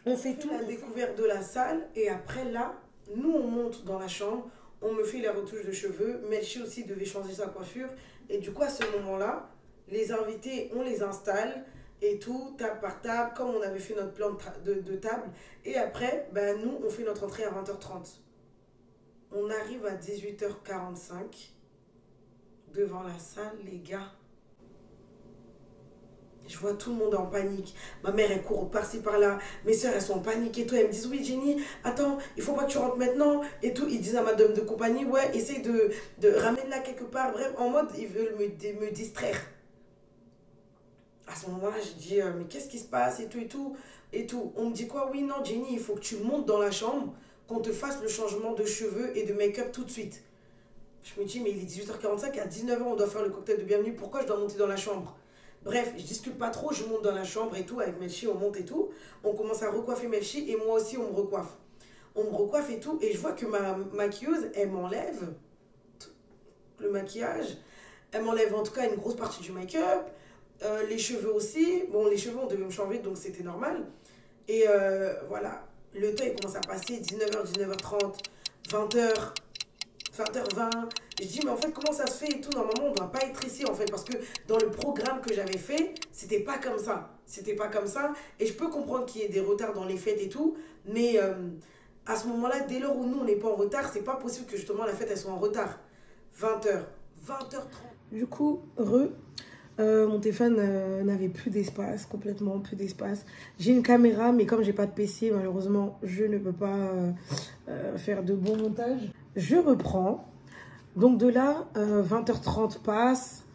on fait tout la découverte de la salle et après là, nous on monte dans la chambre, on me fait la retouche de cheveux, Melchi aussi devait changer sa coiffure et du coup à ce moment-là, les invités on les installe et tout, table par table, comme on avait fait notre plan de table et après, nous on fait notre entrée à 20h30. On arrive à 18h45 devant la salle, les gars. Je vois tout le monde en panique. Ma mère, elle court par-ci, par-là. Mes soeurs, elles sont en panique et tout. Elles me disent, oui, Jenny, attends, il faut pas que tu rentres maintenant. Et tout. Ils disent à ma dame de compagnie, ouais, essaye de ramener-la quelque part. Bref, en mode, ils veulent me distraire. À ce moment-là, je dis, mais qu'est-ce qui se passe et tout, et tout, et tout. On me dit quoi? Oui, non, Jenny, il faut que tu montes dans la chambre, qu'on te fasse le changement de cheveux et de make-up tout de suite. Je me dis, mais il est 18h45, à 19h, on doit faire le cocktail de bienvenue. Pourquoi je dois monter dans la chambre? Bref, je discute pas trop, je monte dans la chambre et tout, avec Melchi, on monte et tout. On commence à recoiffer Melchi et moi aussi, on me recoiffe. On me recoiffe et tout, et je vois que ma maquilleuse, elle m'enlève le maquillage. Elle m'enlève en tout cas une grosse partie du make-up. Les cheveux aussi. Bon, les cheveux, on devait me changer, donc c'était normal. Et voilà. Le temps, il commence à passer, 19h, 19h30, 20h, 20h20. Je dis, mais en fait, comment ça se fait et tout? Normalement, on ne doit pas être ici, en fait, parce que dans le programme que j'avais fait, c'était pas comme ça. C'était pas comme ça. Et je peux comprendre qu'il y ait des retards dans les fêtes et tout, mais à ce moment-là, dès lors où nous, on n'est pas en retard, c'est pas possible que justement la fête, elle soit en retard. 20h, 20h30. Du coup, Mon téléphone n'avait plus d'espace, complètement plus d'espace. J'ai une caméra, mais comme j'ai pas de PC, malheureusement, je ne peux pas faire de bon montage. Je reprends. Donc de là, 20h30 passe,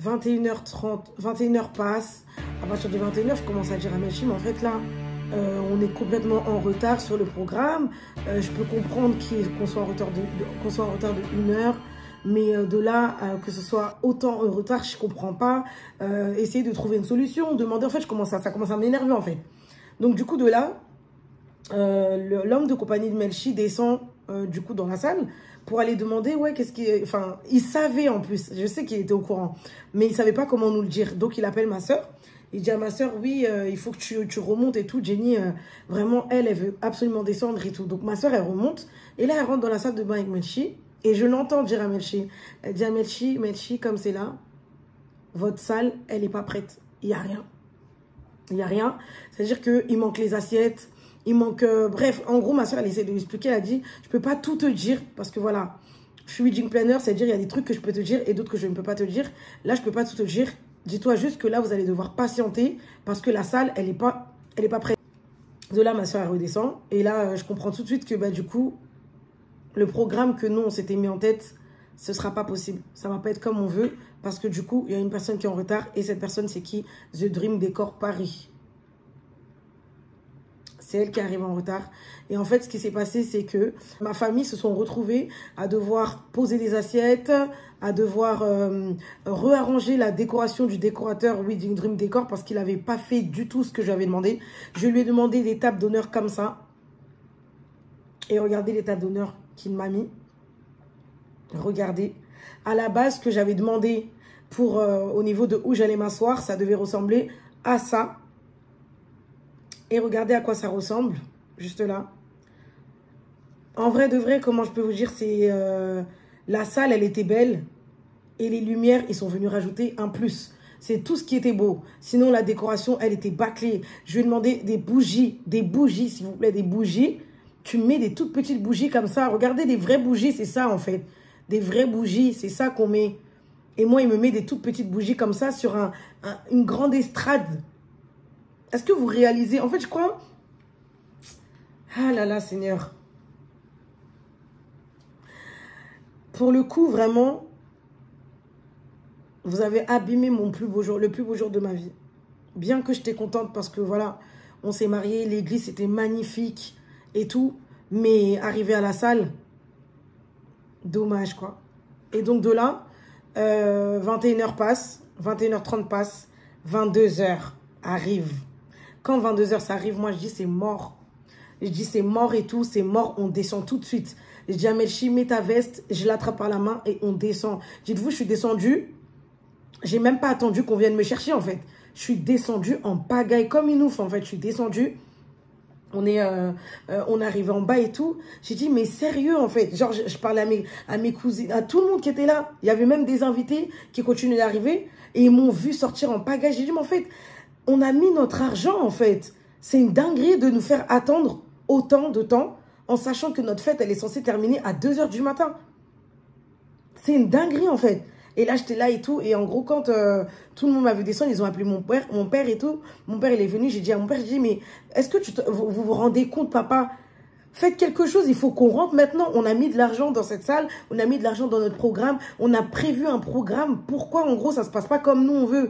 21h30, 21h passe. À partir de 21h, je commence à dire à Melchi, mais en fait là, on est complètement en retard sur le programme. Je peux comprendre qu'on soit en retard de 1 heure. Mais de là, que ce soit autant en retard, je comprends pas. Essayer de trouver une solution, demander, en fait, ça commence à m'énerver, en fait. Donc, du coup, de là, l'homme de compagnie de Melchi descend, du coup, dans la salle pour aller demander, ouais, qu'est-ce qui... Enfin, il savait, en plus, je sais qu'il était au courant, mais il savait pas comment nous le dire. Donc, il appelle ma soeur. Il dit à ma soeur, oui, il faut que tu remontes et tout. Jenny, vraiment, elle veut absolument descendre et tout. Donc, ma soeur, elle remonte. Et là, elle rentre dans la salle de bain avec Melchi. Et je l'entends dire à Melchi, elle dit à Melchi, comme c'est là, votre salle, elle n'est pas prête. Il n'y a rien. Il n'y a rien. C'est-à-dire qu'il manque les assiettes, il manque... bref, en gros, ma soeur, elle essaie de lui expliquer, elle a dit, je ne peux pas tout te dire, parce que voilà, je suis wedding planner, c'est-à-dire il y a des trucs que je peux te dire et d'autres que je ne peux pas te dire. Là, je ne peux pas tout te dire. Dis-toi juste que là, vous allez devoir patienter, parce que la salle, elle n'est pas prête. De là, ma soeur, elle redescend. Et là, je comprends tout de suite que, bah, du coup... Le programme que nous, on s'était mis en tête, ce ne sera pas possible. Ça ne va pas être comme on veut. Parce que du coup, il y a une personne qui est en retard. Et cette personne, c'est qui? The Dream Decor Paris. C'est elle qui arrive en retard. Et en fait, ce qui s'est passé, c'est que ma famille se sont retrouvés à devoir poser des assiettes, à devoir rearranger la décoration du décorateur Wedding Dream Decor parce qu'il n'avait pas fait du tout ce que j'avais demandé. Je lui ai demandé des tables d'honneur comme ça. Et regardez les tables d'honneur qu'il m'a mis. Regardez. À la base, ce que j'avais demandé pour au niveau de où j'allais m'asseoir, ça devait ressembler à ça. Et regardez à quoi ça ressemble. Juste là. En vrai de vrai, comment je peux vous dire, c'est... la salle, elle était belle. Et les lumières, ils sont venus rajouter un plus. C'est tout ce qui était beau. Sinon, la décoration, elle était bâclée. Je lui ai demandé des bougies, s'il vous plaît, des bougies. Tu mets des toutes petites bougies comme ça. Regardez, des vraies bougies, c'est ça en fait. Des vraies bougies, c'est ça qu'on met. Et moi, il me met des toutes petites bougies comme ça sur une grande estrade. Est-ce que vous réalisez? En fait, je crois... Ah là là, Seigneur. Pour le coup, vraiment, vous avez abîmé mon plus beau jour, le plus beau jour de ma vie. Bien que j'étais contente parce que voilà, on s'est mariés, l'église était magnifique. Et tout, mais arrivé à la salle, dommage quoi. Et donc de là, 21h passe, 21h30 passe, 22h arrive. Quand 22h ça arrive, moi je dis c'est mort. Je dis c'est mort et tout, c'est mort, on descend tout de suite. Je dis à Melchi, mets ta veste, je l'attrape par la main et on descend. Dites-vous, je suis descendue, j'ai même pas attendu qu'on vienne me chercher en fait. Je suis descendue en pagaille comme une ouf en fait, je suis descendue. On est arrivé en bas et tout. J'ai dit, mais sérieux, en fait. Genre, je parlais à mes cousines, à tout le monde qui était là. Il y avait même des invités qui continuaient d'arriver. Et ils m'ont vu sortir en pagaille. J'ai dit, mais en fait, on a mis notre argent, en fait. C'est une dinguerie de nous faire attendre autant de temps en sachant que notre fête, elle est censée terminer à 2 h du matin. C'est une dinguerie, en fait. Et là, j'étais là et tout. Et en gros, quand tout le monde m'a vu descendre, ils ont appelé mon père et tout. Mon père, il est venu. J'ai dit à mon père, j'ai dit, mais est-ce que vous vous rendez compte, papa? Faites quelque chose. Il faut qu'on rentre maintenant. On a mis de l'argent dans cette salle. On a mis de l'argent dans notre programme. On a prévu un programme. Pourquoi, en gros, ça ne se passe pas comme nous, on veut?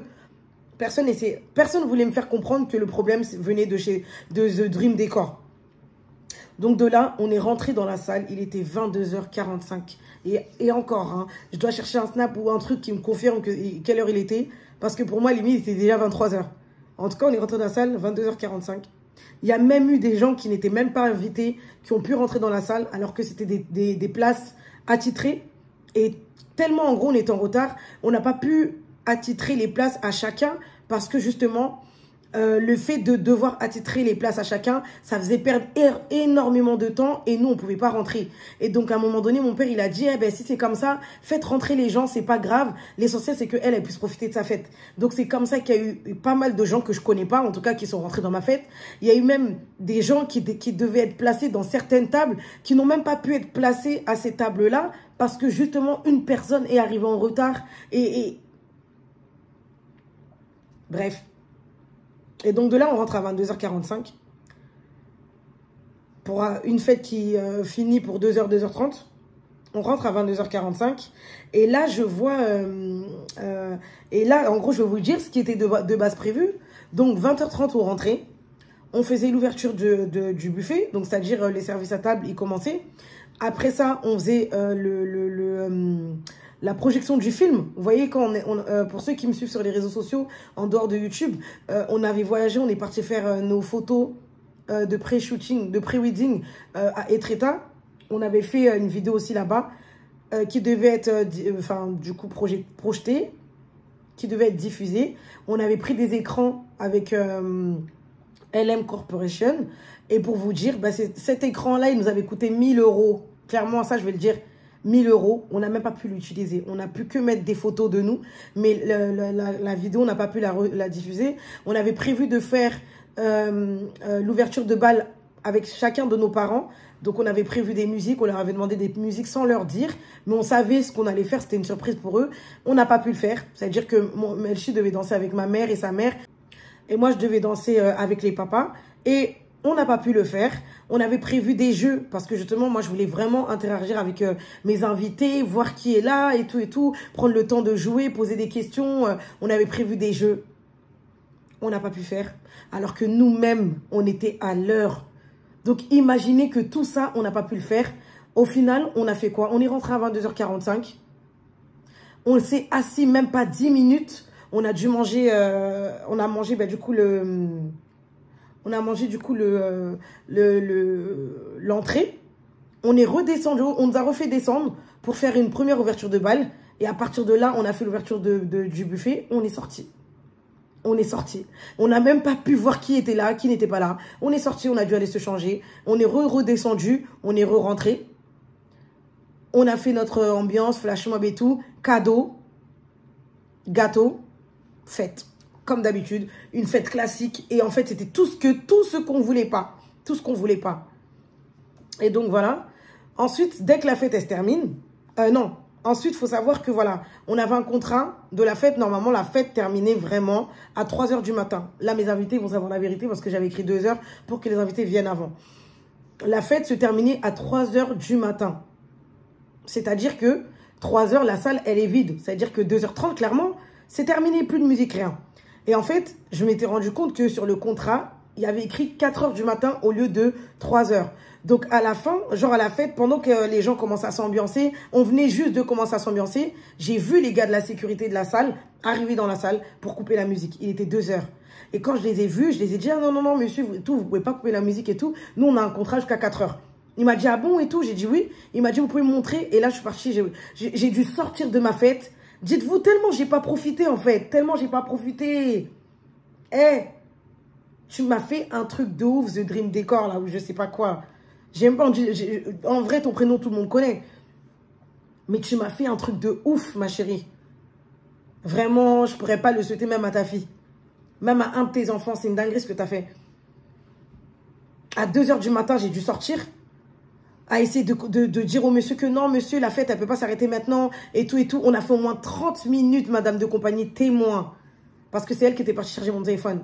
Personne ne voulait me faire comprendre que le problème venait de The Dream Decor. Donc de là, on est rentré dans la salle. Il était 22h45. Et encore, hein, je dois chercher un snap ou un truc qui me confirme quelle heure il était. Parce que pour moi, limite, il était déjà 23h. En tout cas, on est rentré dans la salle 22h45. Il y a même eu des gens qui n'étaient même pas invités, qui ont pu rentrer dans la salle alors que c'était des places attitrées. Et tellement, en gros, on était en retard, on n'a pas pu attitrer les places à chacun parce que justement... le fait de devoir attitrer les places à chacun, ça faisait perdre énormément de temps et nous, on ne pouvait pas rentrer. Et donc, à un moment donné, mon père, il a dit, eh ben, si c'est comme ça, faites rentrer les gens, c'est pas grave. L'essentiel, c'est qu'elle, elle puisse profiter de sa fête. Donc, c'est comme ça qu'il y a eu pas mal de gens que je connais pas, en tout cas, qui sont rentrés dans ma fête. Il y a eu même des gens qui devaient être placés dans certaines tables, qui n'ont même pas pu être placés à ces tables-là, parce que justement, une personne est arrivée en retard Bref. Et donc de là, on rentre à 22h45 pour une fête qui finit pour 2h, 2h30. On rentre à 22h45. Et là, je vois... et là, en gros, je vais vous dire ce qui était de base prévu. Donc, 20h30, on rentrait. On faisait l'ouverture du buffet. Donc, c'est-à-dire les services à table, ils commençaient. Après ça, on faisait la projection du film. Vous voyez, quand pour ceux qui me suivent sur les réseaux sociaux, en dehors de YouTube, on avait voyagé, on est parti faire nos photos de pré-shooting, de pré-wedding à Etretat. On avait fait une vidéo aussi là-bas qui devait être, du coup, projetée, qui devait être diffusée. On avait pris des écrans avec LM Corporation. Et pour vous dire, bah, cet écran-là, il nous avait coûté 1000 €. Clairement, ça, je vais le dire, 1000 €. On n'a même pas pu l'utiliser. On n'a pu que mettre des photos de nous. Mais la vidéo, on n'a pas pu la diffuser. On avait prévu de faire l'ouverture de bal avec chacun de nos parents. Donc, on avait prévu des musiques. On leur avait demandé des musiques sans leur dire. Mais on savait ce qu'on allait faire. C'était une surprise pour eux. On n'a pas pu le faire. C'est-à-dire que Melchi devait danser avec ma mère et sa mère. Et moi, je devais danser avec les papas. Et on n'a pas pu le faire. On avait prévu des jeux parce que justement, moi, je voulais vraiment interagir avec mes invités, voir qui est là et tout, prendre le temps de jouer, poser des questions. On avait prévu des jeux. On n'a pas pu faire. Alors que nous-mêmes, on était à l'heure. Donc, imaginez que tout ça, on n'a pas pu le faire. Au final, on a fait quoi? On est rentré à 22h45. On s'est assis même pas 10 minutes. On a dû manger, on a mangé du coup l'entrée. On est redescendu, on nous a refait descendre pour faire une première ouverture de bal. Et à partir de là, on a fait l'ouverture du buffet. On est sorti. On est sorti. On n'a même pas pu voir qui était là, qui n'était pas là. On est sorti, on a dû aller se changer. On est redescendu, on est rentré. On a fait notre ambiance, flash mob et tout. Cadeau, gâteau, fête. Comme d'habitude, une fête classique. Et en fait, c'était tout ce qu'on voulait pas. Tout ce qu'on voulait pas. Et donc, voilà. Ensuite, dès que la fête, elle se termine... non. Ensuite, il faut savoir que, voilà, on avait un contrat de la fête. Normalement, la fête terminait vraiment à 3 h du matin. Là, mes invités vont savoir la vérité parce que j'avais écrit 2 h pour que les invités viennent avant. La fête se terminait à 3 h du matin. C'est-à-dire que 3 h, la salle, elle est vide. C'est-à-dire que 2h30, clairement, c'est terminé. Plus de musique, rien. Et en fait, je m'étais rendu compte que sur le contrat, il y avait écrit 4 h du matin au lieu de 3 h. Donc, à la fin, genre à la fête, pendant que les gens commencent à s'ambiancer, on venait juste de commencer à s'ambiancer, j'ai vu les gars de la sécurité de la salle arriver dans la salle pour couper la musique. Il était 2 h. Et quand je les ai vus, je les ai dit, ah, non, non, non, monsieur, vous pouvez pas couper la musique et tout. Nous, on a un contrat jusqu'à 4 h. Il m'a dit, ah bon et tout. J'ai dit oui. Il m'a dit, vous pouvez me montrer. Et là, je suis partie, j'ai dû sortir de ma fête. Dites-vous, tellement j'ai pas profité, en fait. Tellement j'ai pas profité. Eh, tu m'as fait un truc de ouf, The Dream Decor, là, où je sais pas quoi. J'aime pas, en vrai, ton prénom, tout le monde connaît. Mais tu m'as fait un truc de ouf, ma chérie. Vraiment, je pourrais pas le souhaiter même à ta fille. Même à un de tes enfants, c'est une dinguerie ce que tu as fait. À 2 h du matin, j'ai dû sortir. À essayer de dire au monsieur que non, monsieur, la fête, elle peut pas s'arrêter maintenant. Et tout, et tout. On a fait au moins 30 minutes, madame de compagnie, témoin. Parce que c'est elle qui était partie charger mon téléphone.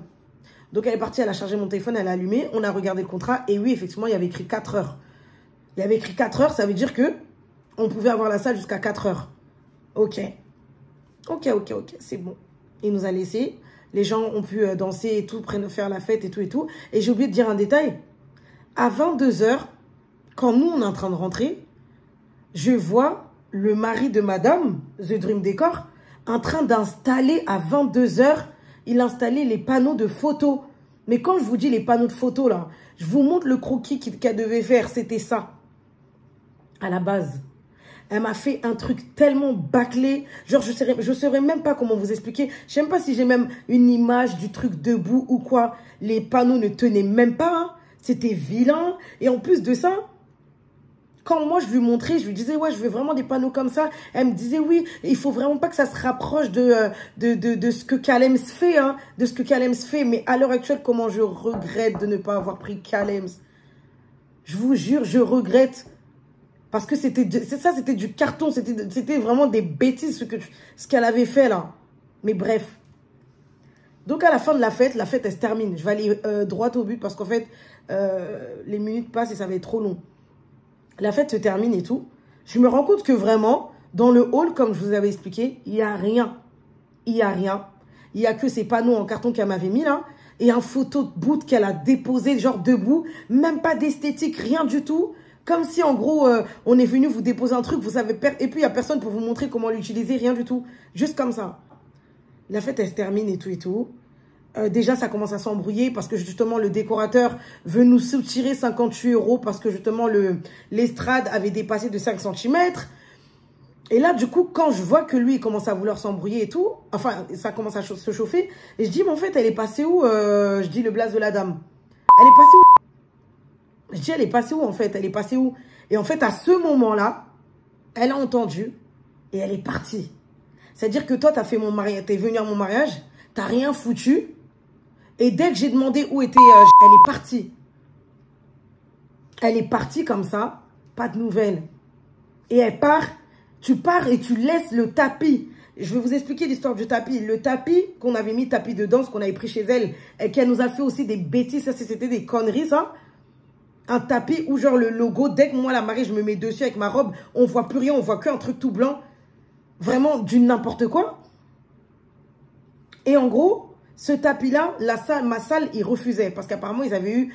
Donc, elle est partie, elle a chargé mon téléphone, elle a allumé. On a regardé le contrat. Et oui, effectivement, il y avait écrit 4 h. Il y avait écrit 4 h, ça veut dire que on pouvait avoir la salle jusqu'à 4 h. Ok. Ok, c'est bon. Il nous a laissé. Les gens ont pu danser et tout, faire la fête et tout et tout. Et j'ai oublié de dire un détail. À 22 h, quand nous, on est en train de rentrer, je vois le mari de madame, The Dream Decor, en train d'installer à 22 h, il installait les panneaux de photos. Mais quand je vous dis les panneaux de photos, là, je vous montre le croquis qu'elle devait faire. C'était ça, à la base. Elle m'a fait un truc tellement bâclé. Genre, je saurais même pas comment vous expliquer. Je sais même pas si j'ai même une image du truc debout ou quoi. Les panneaux ne tenaient même pas. Hein. C'était vilain. Et en plus de ça, quand moi je lui montrais, je lui disais, ouais, je veux vraiment des panneaux comme ça. Elle me disait, oui, il faut vraiment pas que ça se rapproche de ce que Calems fait. Hein, de ce que Calems fait. Mais à l'heure actuelle, comment je regrette de ne pas avoir pris Calems. Je vous jure, je regrette. Parce que c'était du carton. C'était vraiment des bêtises ce qu'elle avait fait là. Mais bref. Donc à la fin de la fête elle se termine. Je vais aller droit au but parce qu'en fait, les minutes passent et ça va être trop long. La fête se termine et tout. Je me rends compte que vraiment, dans le hall, comme je vous avais expliqué, il n'y a rien. Il n'y a rien. Il n'y a que ces panneaux en carton qu'elle m'avait mis là. Et un photo de bout qu'elle a déposé, genre debout. Même pas d'esthétique, rien du tout. Comme si en gros, on est venu vous déposer un truc, vous savez, et puis il n'y a personne pour vous montrer comment l'utiliser, rien du tout. Juste comme ça. La fête, elle se termine et tout et tout. Déjà, ça commence à s'embrouiller parce que justement, le décorateur veut nous soutirer 58 € parce que justement, l'estrade avait dépassé de 5 cm. Et là, du coup, quand je vois que lui, il commence à vouloir s'embrouiller et tout, enfin, ça commence à se chauffer, et je dis, mais en fait, elle est passée où je dis le blaze de la dame. Elle est passée où? Je dis, elle est passée où en fait? Elle est passée où? Et en fait, à ce moment-là, elle a entendu et elle est partie. C'est-à-dire que toi, t'es venu à mon mariage, t'as rien foutu. Et dès que j'ai demandé où était, elle est partie. Elle est partie comme ça, pas de nouvelles. Et elle part, tu pars et tu laisses le tapis. Je vais vous expliquer l'histoire du tapis. Le tapis qu'on avait mis, tapis de danse qu'on avait pris chez elle, et qu'elle nous a fait aussi des bêtises, ça c'était des conneries ça. Un tapis où genre le logo, dès que moi la mariée, je me mets dessus avec ma robe, on voit plus rien, on voit qu'un truc tout blanc. Vraiment du n'importe quoi. Et en gros, ce tapis-là, ma salle, ils refusaient. Parce qu'apparemment, ils avaient eu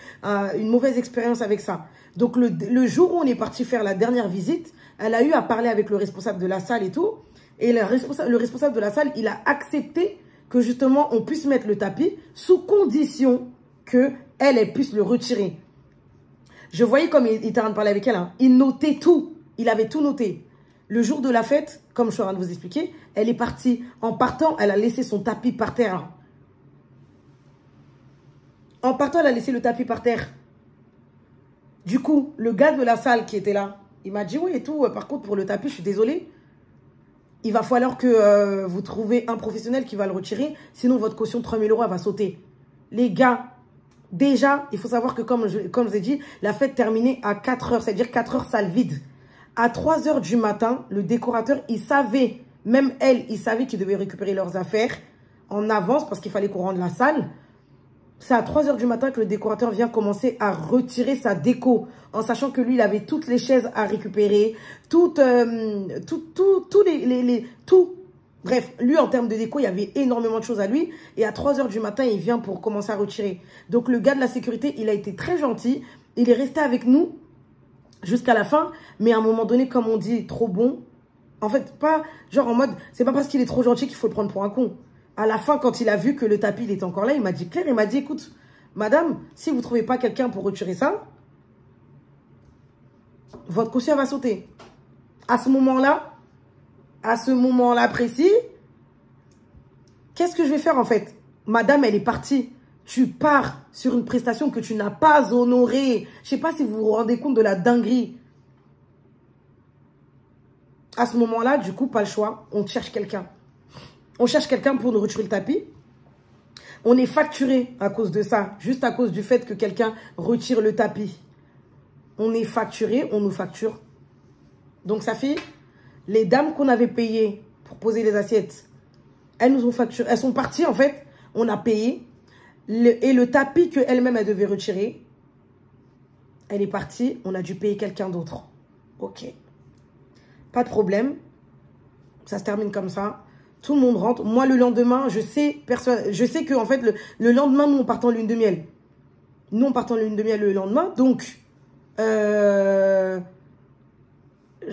une mauvaise expérience avec ça. Donc, le jour où on est parti faire la dernière visite, elle a eu à parler avec le responsable de la salle et tout. Et le responsable de la salle, il a accepté que justement, on puisse mettre le tapis sous condition qu'elle puisse le retirer. Je voyais comme il était en train de parler avec elle. Hein. Il notait tout. Il avait tout noté. Le jour de la fête, comme je suis en train de vous expliquer, elle est partie. En partant, elle a laissé son tapis par terre. En partant, elle a laissé le tapis par terre. Du coup, le gars de la salle qui était là, il m'a dit, oui et tout, par contre, pour le tapis, je suis désolée. Il va falloir que vous trouviez un professionnel qui va le retirer. Sinon, votre caution de 3 000 € elle va sauter. Les gars, déjà, il faut savoir que comme je vous ai dit, la fête terminait à 4 h, c'est-à-dire 4 h salle vide. À 3 h du matin, le décorateur, il savait, même elle, il savait qu'ils devaient récupérer leurs affaires en avance parce qu'il fallait qu'on rende la salle. C'est à 3 h du matin que le décorateur vient commencer à retirer sa déco, en sachant que lui, il avait toutes les chaises à récupérer, tout. Bref, lui, en termes de déco, il y avait énormément de choses à lui. Et à 3 h du matin, il vient pour commencer à retirer. Donc, le gars de la sécurité, il a été très gentil. Il est resté avec nous jusqu'à la fin. Mais à un moment donné, comme on dit, trop bon. En fait, pas genre en mode, c'est pas parce qu'il est trop gentil qu'il faut le prendre pour un con. À la fin, quand il a vu que le tapis il était encore là, il m'a dit clair, il m'a dit, écoute, madame, si vous ne trouvez pas quelqu'un pour retirer ça, votre caution va sauter. À ce moment-là précis, qu'est-ce que je vais faire en fait? Madame, elle est partie. Tu pars sur une prestation que tu n'as pas honorée. Je ne sais pas si vous vous rendez compte de la dinguerie. À ce moment-là, du coup, pas le choix. On cherche quelqu'un. On cherche quelqu'un pour nous retirer le tapis. On est facturé à cause de ça. Juste à cause du fait que quelqu'un retire le tapis. On est facturé, on nous facture. Donc ça fait, les dames qu'on avait payées pour poser les assiettes, elles nous ont facturé. Elles sont parties en fait. On a payé. Et le tapis qu'elle-même elle devait retirer, elle est partie. On a dû payer quelqu'un d'autre. Ok. Pas de problème. Ça se termine comme ça. Tout le monde rentre. Moi, le lendemain, je sais que en fait, le lendemain, nous, on part en lune de miel. Nous, on part en lune de miel le lendemain. Donc, je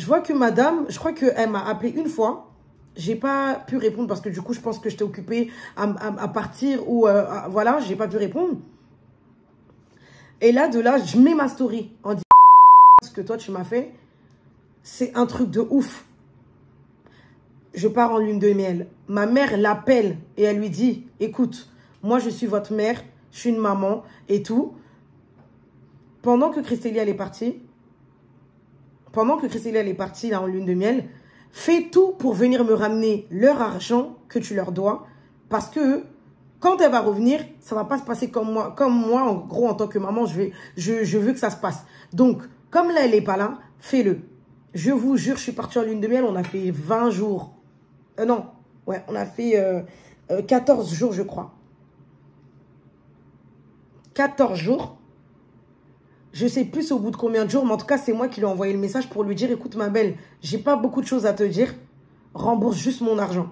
vois que madame, je crois qu'elle m'a appelé une fois. J'ai pas pu répondre parce que du coup, je pense que j'étais occupée à partir ou voilà, j'ai pas pu répondre. Et là, de là, je mets ma story en disant ce que toi, tu m'as fait. C'est un truc de ouf. Je pars en lune de miel. Ma mère l'appelle et elle lui dit, écoute, moi je suis votre mère, je suis une maman et tout. Pendant que Christélia elle est partie, là en lune de miel, fais tout pour venir me ramener leur argent que tu leur dois. Parce que quand elle va revenir, ça va pas se passer comme moi. Comme moi, en gros, en tant que maman, je veux que ça se passe. Donc, comme là, elle n'est pas là, fais-le. Je vous jure, je suis partie en lune de miel, on a fait 20 jours. Non, ouais, on a fait 14 jours, je crois. 14 jours. Je sais plus au bout de combien de jours, mais en tout cas, c'est moi qui lui ai envoyé le message pour lui dire, écoute ma belle, j'ai pas beaucoup de choses à te dire. Rembourse juste mon argent.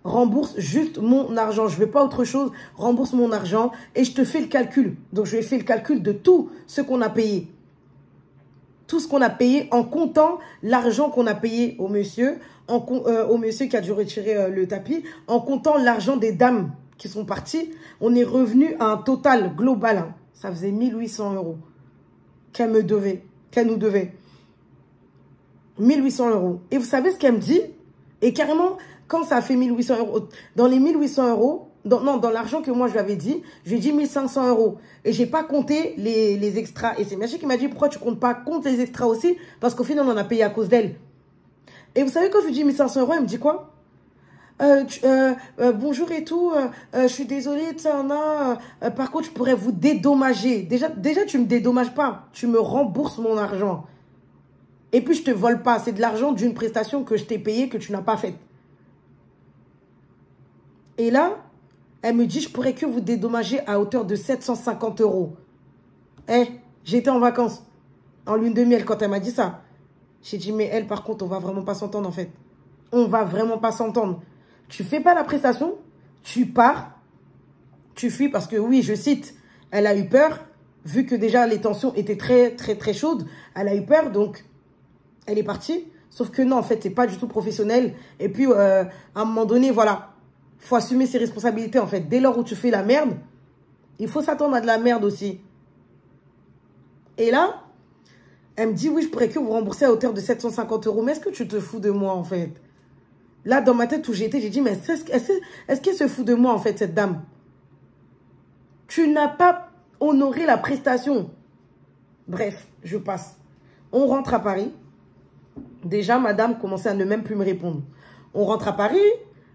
Rembourse juste mon argent. Je veux pas autre chose. Rembourse mon argent et je te fais le calcul. Donc, je lui ai fait le calcul de tout ce qu'on a payé. Tout ce qu'on a payé en comptant l'argent qu'on a payé au monsieur, au monsieur qui a dû retirer le tapis, en comptant l'argent des dames qui sont parties. On est revenu à un total global. Hein. Ça faisait 1800 € qu'elle me devait, qu'elle nous devait. 1800 €. Et vous savez ce qu'elle me dit? Et carrément, quand ça a fait 1800 €, dans les 1800 €, dans l'argent que moi je lui avais dit, je lui ai dit 1500 €. Et j'ai pas compté les extras. Et c'est Machi qui m'a dit, pourquoi tu comptes pas? Compte les extras aussi, parce qu'au final, on en a payé à cause d'elle. Et vous savez, quand je lui dis 1500 €, elle me dit quoi? Bonjour et tout, je suis désolée, par contre, je pourrais vous dédommager. Déjà, tu me dédommages pas, tu me rembourses mon argent. Et puis, je te vole pas, c'est de l'argent d'une prestation que je t'ai payée, que tu n'as pas faite. Et là, elle me dit, je pourrais que vous dédommager à hauteur de 750 €. Eh, j'étais en vacances, en lune de miel, quand elle m'a dit ça. J'ai dit, mais elle, par contre, on va vraiment pas s'entendre, en fait. On va vraiment pas s'entendre. Tu fais pas la prestation, tu pars, tu fuis parce que, oui, je cite, elle a eu peur, vu que déjà les tensions étaient très chaudes, elle a eu peur, donc elle est partie. Sauf que non, en fait, c'est pas du tout professionnel. Et puis, à un moment donné, voilà, faut assumer ses responsabilités, en fait. Dès lors où tu fais la merde, il faut s'attendre à de la merde aussi. Et là, elle me dit, oui, je pourrais que vous rembourser à hauteur de 750 €. Mais est-ce que tu te fous de moi, en fait? Là, dans ma tête où j'étais, j'ai dit, mais est-ce qu'elle se fout de moi, en fait, cette dame? Tu n'as pas honoré la prestation. Bref, je passe. On rentre à Paris. Déjà, madame commençait à ne même plus me répondre. On rentre à Paris.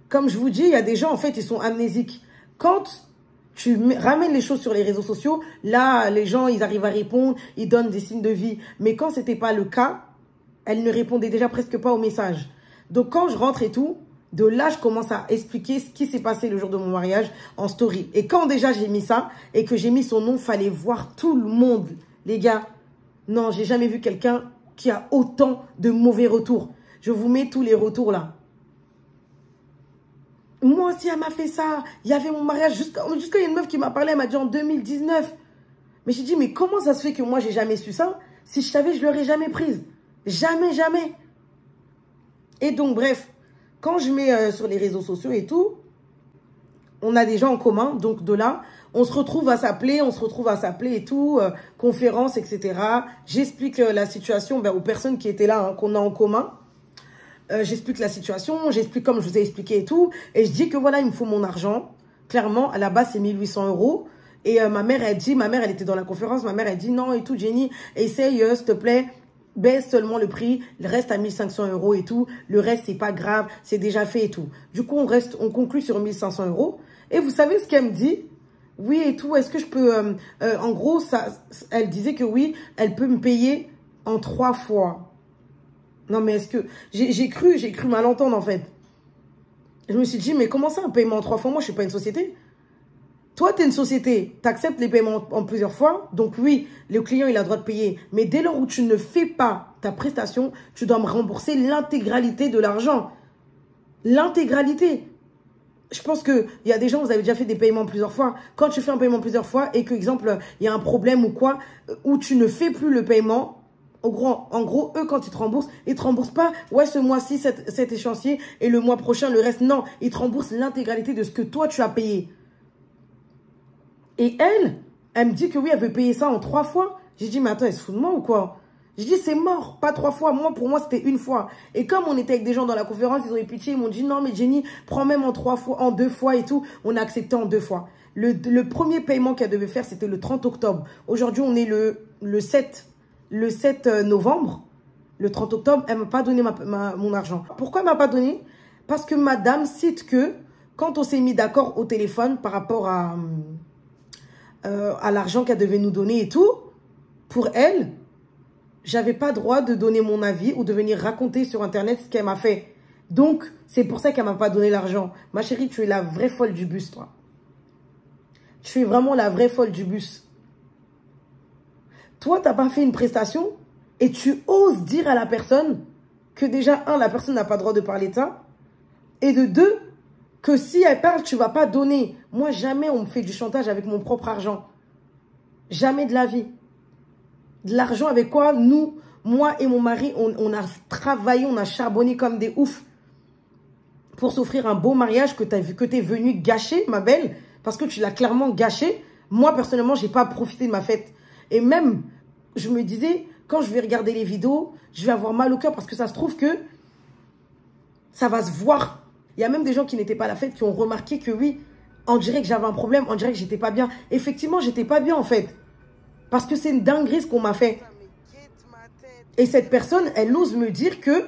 Comme je vous dis, il y a des gens, en fait, ils sont amnésiques. Quand tu ramènes les choses sur les réseaux sociaux, là, les gens, ils arrivent à répondre, ils donnent des signes de vie. Mais quand ce n'était pas le cas, elle ne répondait déjà presque pas aux messages. Donc, quand je rentre et tout, de là, je commence à expliquer ce qui s'est passé le jour de mon mariage en story. Et quand déjà j'ai mis ça et que j'ai mis son nom, fallait voir tout le monde. Les gars, non, j'ai jamais vu quelqu'un qui a autant de mauvais retours. Je vous mets tous les retours là. Moi aussi, elle m'a fait ça. Il y avait mon mariage jusqu'à il y a une meuf qui m'a parlé, elle m'a dit en 2019. Mais j'ai dit, mais comment ça se fait que moi, j'ai jamais su ça? Si je savais, je l'aurais jamais prise. Jamais, jamais. Et donc, bref, quand je mets sur les réseaux sociaux et tout, on a des gens en commun. Donc, de là, on se retrouve à s'appeler, et tout, conférences, etc. J'explique la situation aux personnes qui étaient là, hein, qu'on a en commun. J'explique la situation, j'explique comme je vous ai expliqué et tout. Et je dis que voilà, il me faut mon argent. Clairement, à la base, c'est 1800 €. Et ma mère, elle était dans la conférence, ma mère, elle dit non et tout, Jenny, essaye, s'il te plaît. Baisse seulement le prix, le reste à 1500 € et tout. Le reste, c'est pas grave, c'est déjà fait et tout. Du coup, on conclut sur 1500 €. Et vous savez ce qu'elle me dit? Oui et tout, est-ce que je peux... en gros, elle disait que oui, elle peut me payer en 3 fois. Non, mais est-ce que... J'ai cru mal entendre, en fait. Je me suis dit, mais comment ça, un paiement en 3 fois? Moi, je suis pas une société. Toi, tu es une société, tu acceptes les paiements en plusieurs fois. Donc oui, le client, il a le droit de payer. Mais dès lors où tu ne fais pas ta prestation, tu dois me rembourser l'intégralité de l'argent. L'intégralité. Je pense qu'il y a des gens, vous avez déjà fait des paiements plusieurs fois. Quand tu fais un paiement plusieurs fois et que, exemple, il y a un problème ou quoi, où tu ne fais plus le paiement, en gros, eux, quand ils te remboursent pas, ouais, ce mois-ci, cet échéancier et le mois prochain, le reste. Non, ils te remboursent l'intégralité de ce que toi, tu as payé. Et elle me dit que oui, elle veut payer ça en 3 fois. J'ai dit, mais attends, elle se fout de moi ou quoi? J'ai dit, c'est mort, pas 3 fois. Moi, pour moi, c'était 1 fois. Et comme on était avec des gens dans la conférence, ils ont eu pitié, ils m'ont dit, non, mais Jenny, prends même en 3 fois, en 2 fois et tout. On a accepté en 2 fois. Le premier paiement qu'elle devait faire, c'était le 30 octobre. Aujourd'hui, on est le 7 novembre. Le 30 octobre, elle ne m'a pas donné mon argent. Pourquoi elle ne m'a pas donné? Parce que madame cite que quand on s'est mis d'accord au téléphone par rapport à l'argent qu'elle devait nous donner et tout, pour elle, j'avais pas droit de donner mon avis ou de venir raconter sur Internet ce qu'elle m'a fait. Donc, c'est pour ça qu'elle m'a pas donné l'argent. Ma chérie, tu es la vraie folle du bus, toi. Tu es vraiment la vraie folle du bus. toi, tu n'as pas fait une prestation et tu oses dire à la personne que déjà, un, la personne n'a pas le droit de parler de ça. Et de deux, que si elle parle, tu ne vas pas donner. Moi, jamais on me fait du chantage avec mon propre argent. Jamais de la vie. De l'argent avec quoi nous, moi et mon mari, on a travaillé, on a charbonné comme des oufs pour s'offrir un beau mariage que tu es venu gâcher, ma belle, parce que tu l'as clairement gâché. Moi, personnellement, je n'ai pas profité de ma fête. Et même, je me disais, quand je vais regarder les vidéos, je vais avoir mal au cœur parce que ça se trouve que ça va se voir. Il y a même des gens qui n'étaient pas à la fête qui ont remarqué que oui, on dirait que j'avais un problème, on dirait que j'étais pas bien. Effectivement, j'étais pas bien en fait. Parce que c'est une dinguerie ce qu'on m'a fait. Et cette personne, elle ose me dire que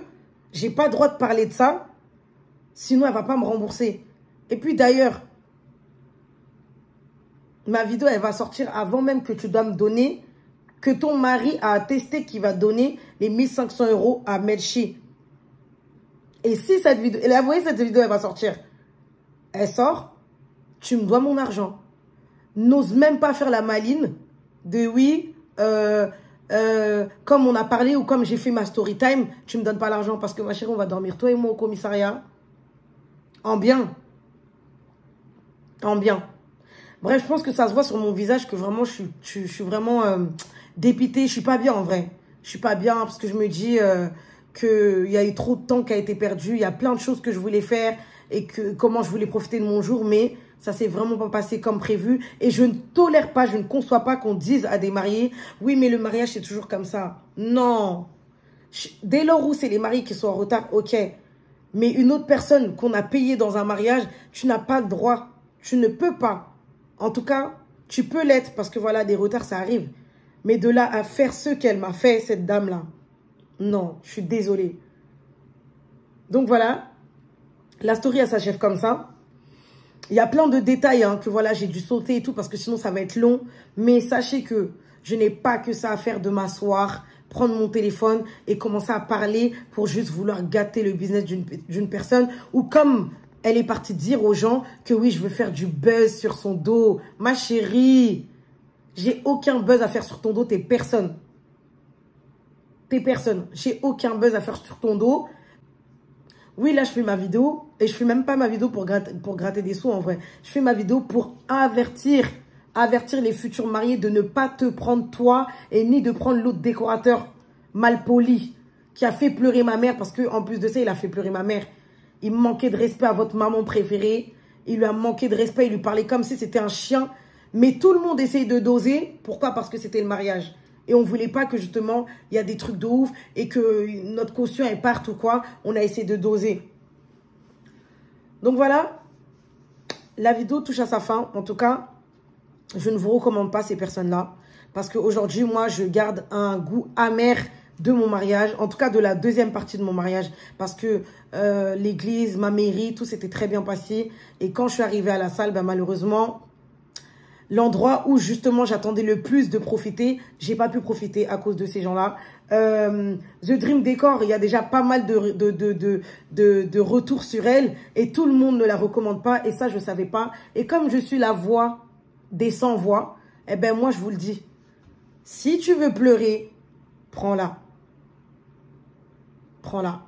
j'ai pas le droit de parler de ça, sinon elle va pas me rembourser. Et puis d'ailleurs, ma vidéo, elle va sortir avant même que tu dois me donner, que ton mari a attesté qu'il va donner les 1500 € à Melchi. Et si cette vidéo, et là, vous voyez, cette vidéo, elle va sortir. Elle sort, tu me dois mon argent. N'ose même pas faire la maline de oui, comme on a parlé ou comme j'ai fait ma story time, tu me donnes pas l'argent parce que ma chérie, on va dormir, toi et moi, au commissariat. En bien. En bien. Bref, je pense que ça se voit sur mon visage que vraiment, je suis vraiment dépitée. Je suis pas bien en vrai. Je suis pas bien parce que je me dis qu'il y a eu trop de temps qui a été perdu. Il y a plein de choses que je voulais faire et que comment je voulais profiter de mon jour. Mais ça s'est vraiment pas passé comme prévu. Et je ne tolère pas, je ne conçois pas qu'on dise à des mariés, oui, mais le mariage, c'est toujours comme ça. Non. Dès lors où c'est les mariés qui sont en retard, ok. Mais une autre personne qu'on a payée dans un mariage, tu n'as pas le droit. Tu ne peux pas. En tout cas, tu peux l'être parce que voilà, des retards, ça arrive. Mais de là à faire ce qu'elle m'a fait, cette dame-là, non, je suis désolée. Donc voilà, la story, elle s'achève comme ça. Il y a plein de détails que voilà, j'ai dû sauter et tout parce que sinon, ça va être long. Mais sachez que je n'ai pas que ça à faire de m'asseoir, prendre mon téléphone et commencer à parler pour juste vouloir gâter le business d'une personne ou comme... Elle est partie dire aux gens que oui, je veux faire du buzz sur son dos. Ma chérie, j'ai aucun buzz à faire sur ton dos, t'es personne. T'es personne. J'ai aucun buzz à faire sur ton dos. Oui, là, je fais ma vidéo. Et je fais même pas ma vidéo pour gratter des sous, en vrai. Je fais ma vidéo pour avertir les futurs mariés de ne pas te prendre toi et ni de prendre l'autre décorateur malpoli qui a fait pleurer ma mère. Parce qu'en plus de ça, il a fait pleurer ma mère. Il manquait de respect à votre maman préférée. Il lui a manqué de respect. Il lui parlait comme si c'était un chien. Mais tout le monde essaye de doser. Pourquoi? Parce que c'était le mariage. Et on ne voulait pas que justement, il y a des trucs de ouf et que notre caution elle parte ou quoi. On a essayé de doser. Donc voilà. La vidéo touche à sa fin. En tout cas, je ne vous recommande pas ces personnes-là. Parce qu'aujourd'hui, moi, je garde un goût amer de mon mariage, en tout cas de la deuxième partie de mon mariage, parce que l'église, ma mairie, tout s'était très bien passé. Et quand je suis arrivée à la salle, ben, malheureusement, l'endroit où justement j'attendais le plus de profiter, j'ai pas pu profiter à cause de ces gens-là. The Dream Decor, il y a déjà pas mal de retours sur elle et tout le monde ne la recommande pas et ça je savais pas. Et comme je suis la voix des sans voix, eh ben moi je vous le dis, si tu veux pleurer, prends-la. Prends-la.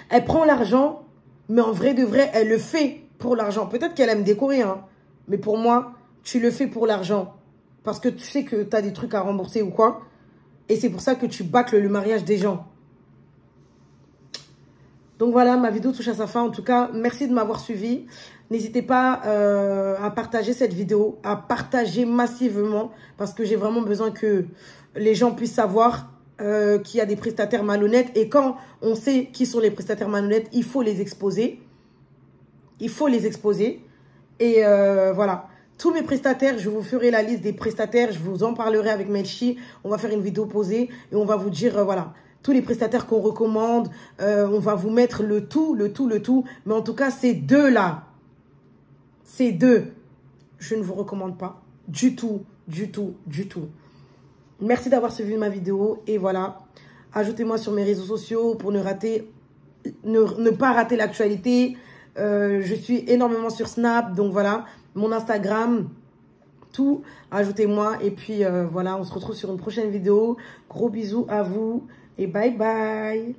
Elle prend l'argent, mais en vrai de vrai, elle le fait pour l'argent. Peut-être qu'elle aime décorer, hein. Mais pour moi, tu le fais pour l'argent. Parce que tu sais que tu as des trucs à rembourser ou quoi. Et c'est pour ça que tu bâcles le mariage des gens. Donc voilà, ma vidéo touche à sa fin. En tout cas, merci de m'avoir suivi. N'hésitez pas à partager cette vidéo, à partager massivement. Parce que j'ai vraiment besoin que les gens puissent savoir qu'il y a des prestataires malhonnêtes. Et quand on sait qui sont les prestataires malhonnêtes, il faut les exposer. Il faut les exposer. Et voilà. Tous mes prestataires, je vous ferai la liste des prestataires. Je vous en parlerai avec Melchi. On va faire une vidéo posée. Et on va vous dire, voilà, tous les prestataires qu'on recommande. On va vous mettre le tout. Mais en tout cas, ces deux-là. Ces deux, je ne vous recommande pas. Du tout. Merci d'avoir suivi ma vidéo. Et voilà. Ajoutez-moi sur mes réseaux sociaux pour ne pas rater l'actualité. Je suis énormément sur Snap. Donc voilà. Mon Instagram. tout, ajoutez-moi. Et puis voilà, on se retrouve sur une prochaine vidéo. Gros bisous à vous et bye bye.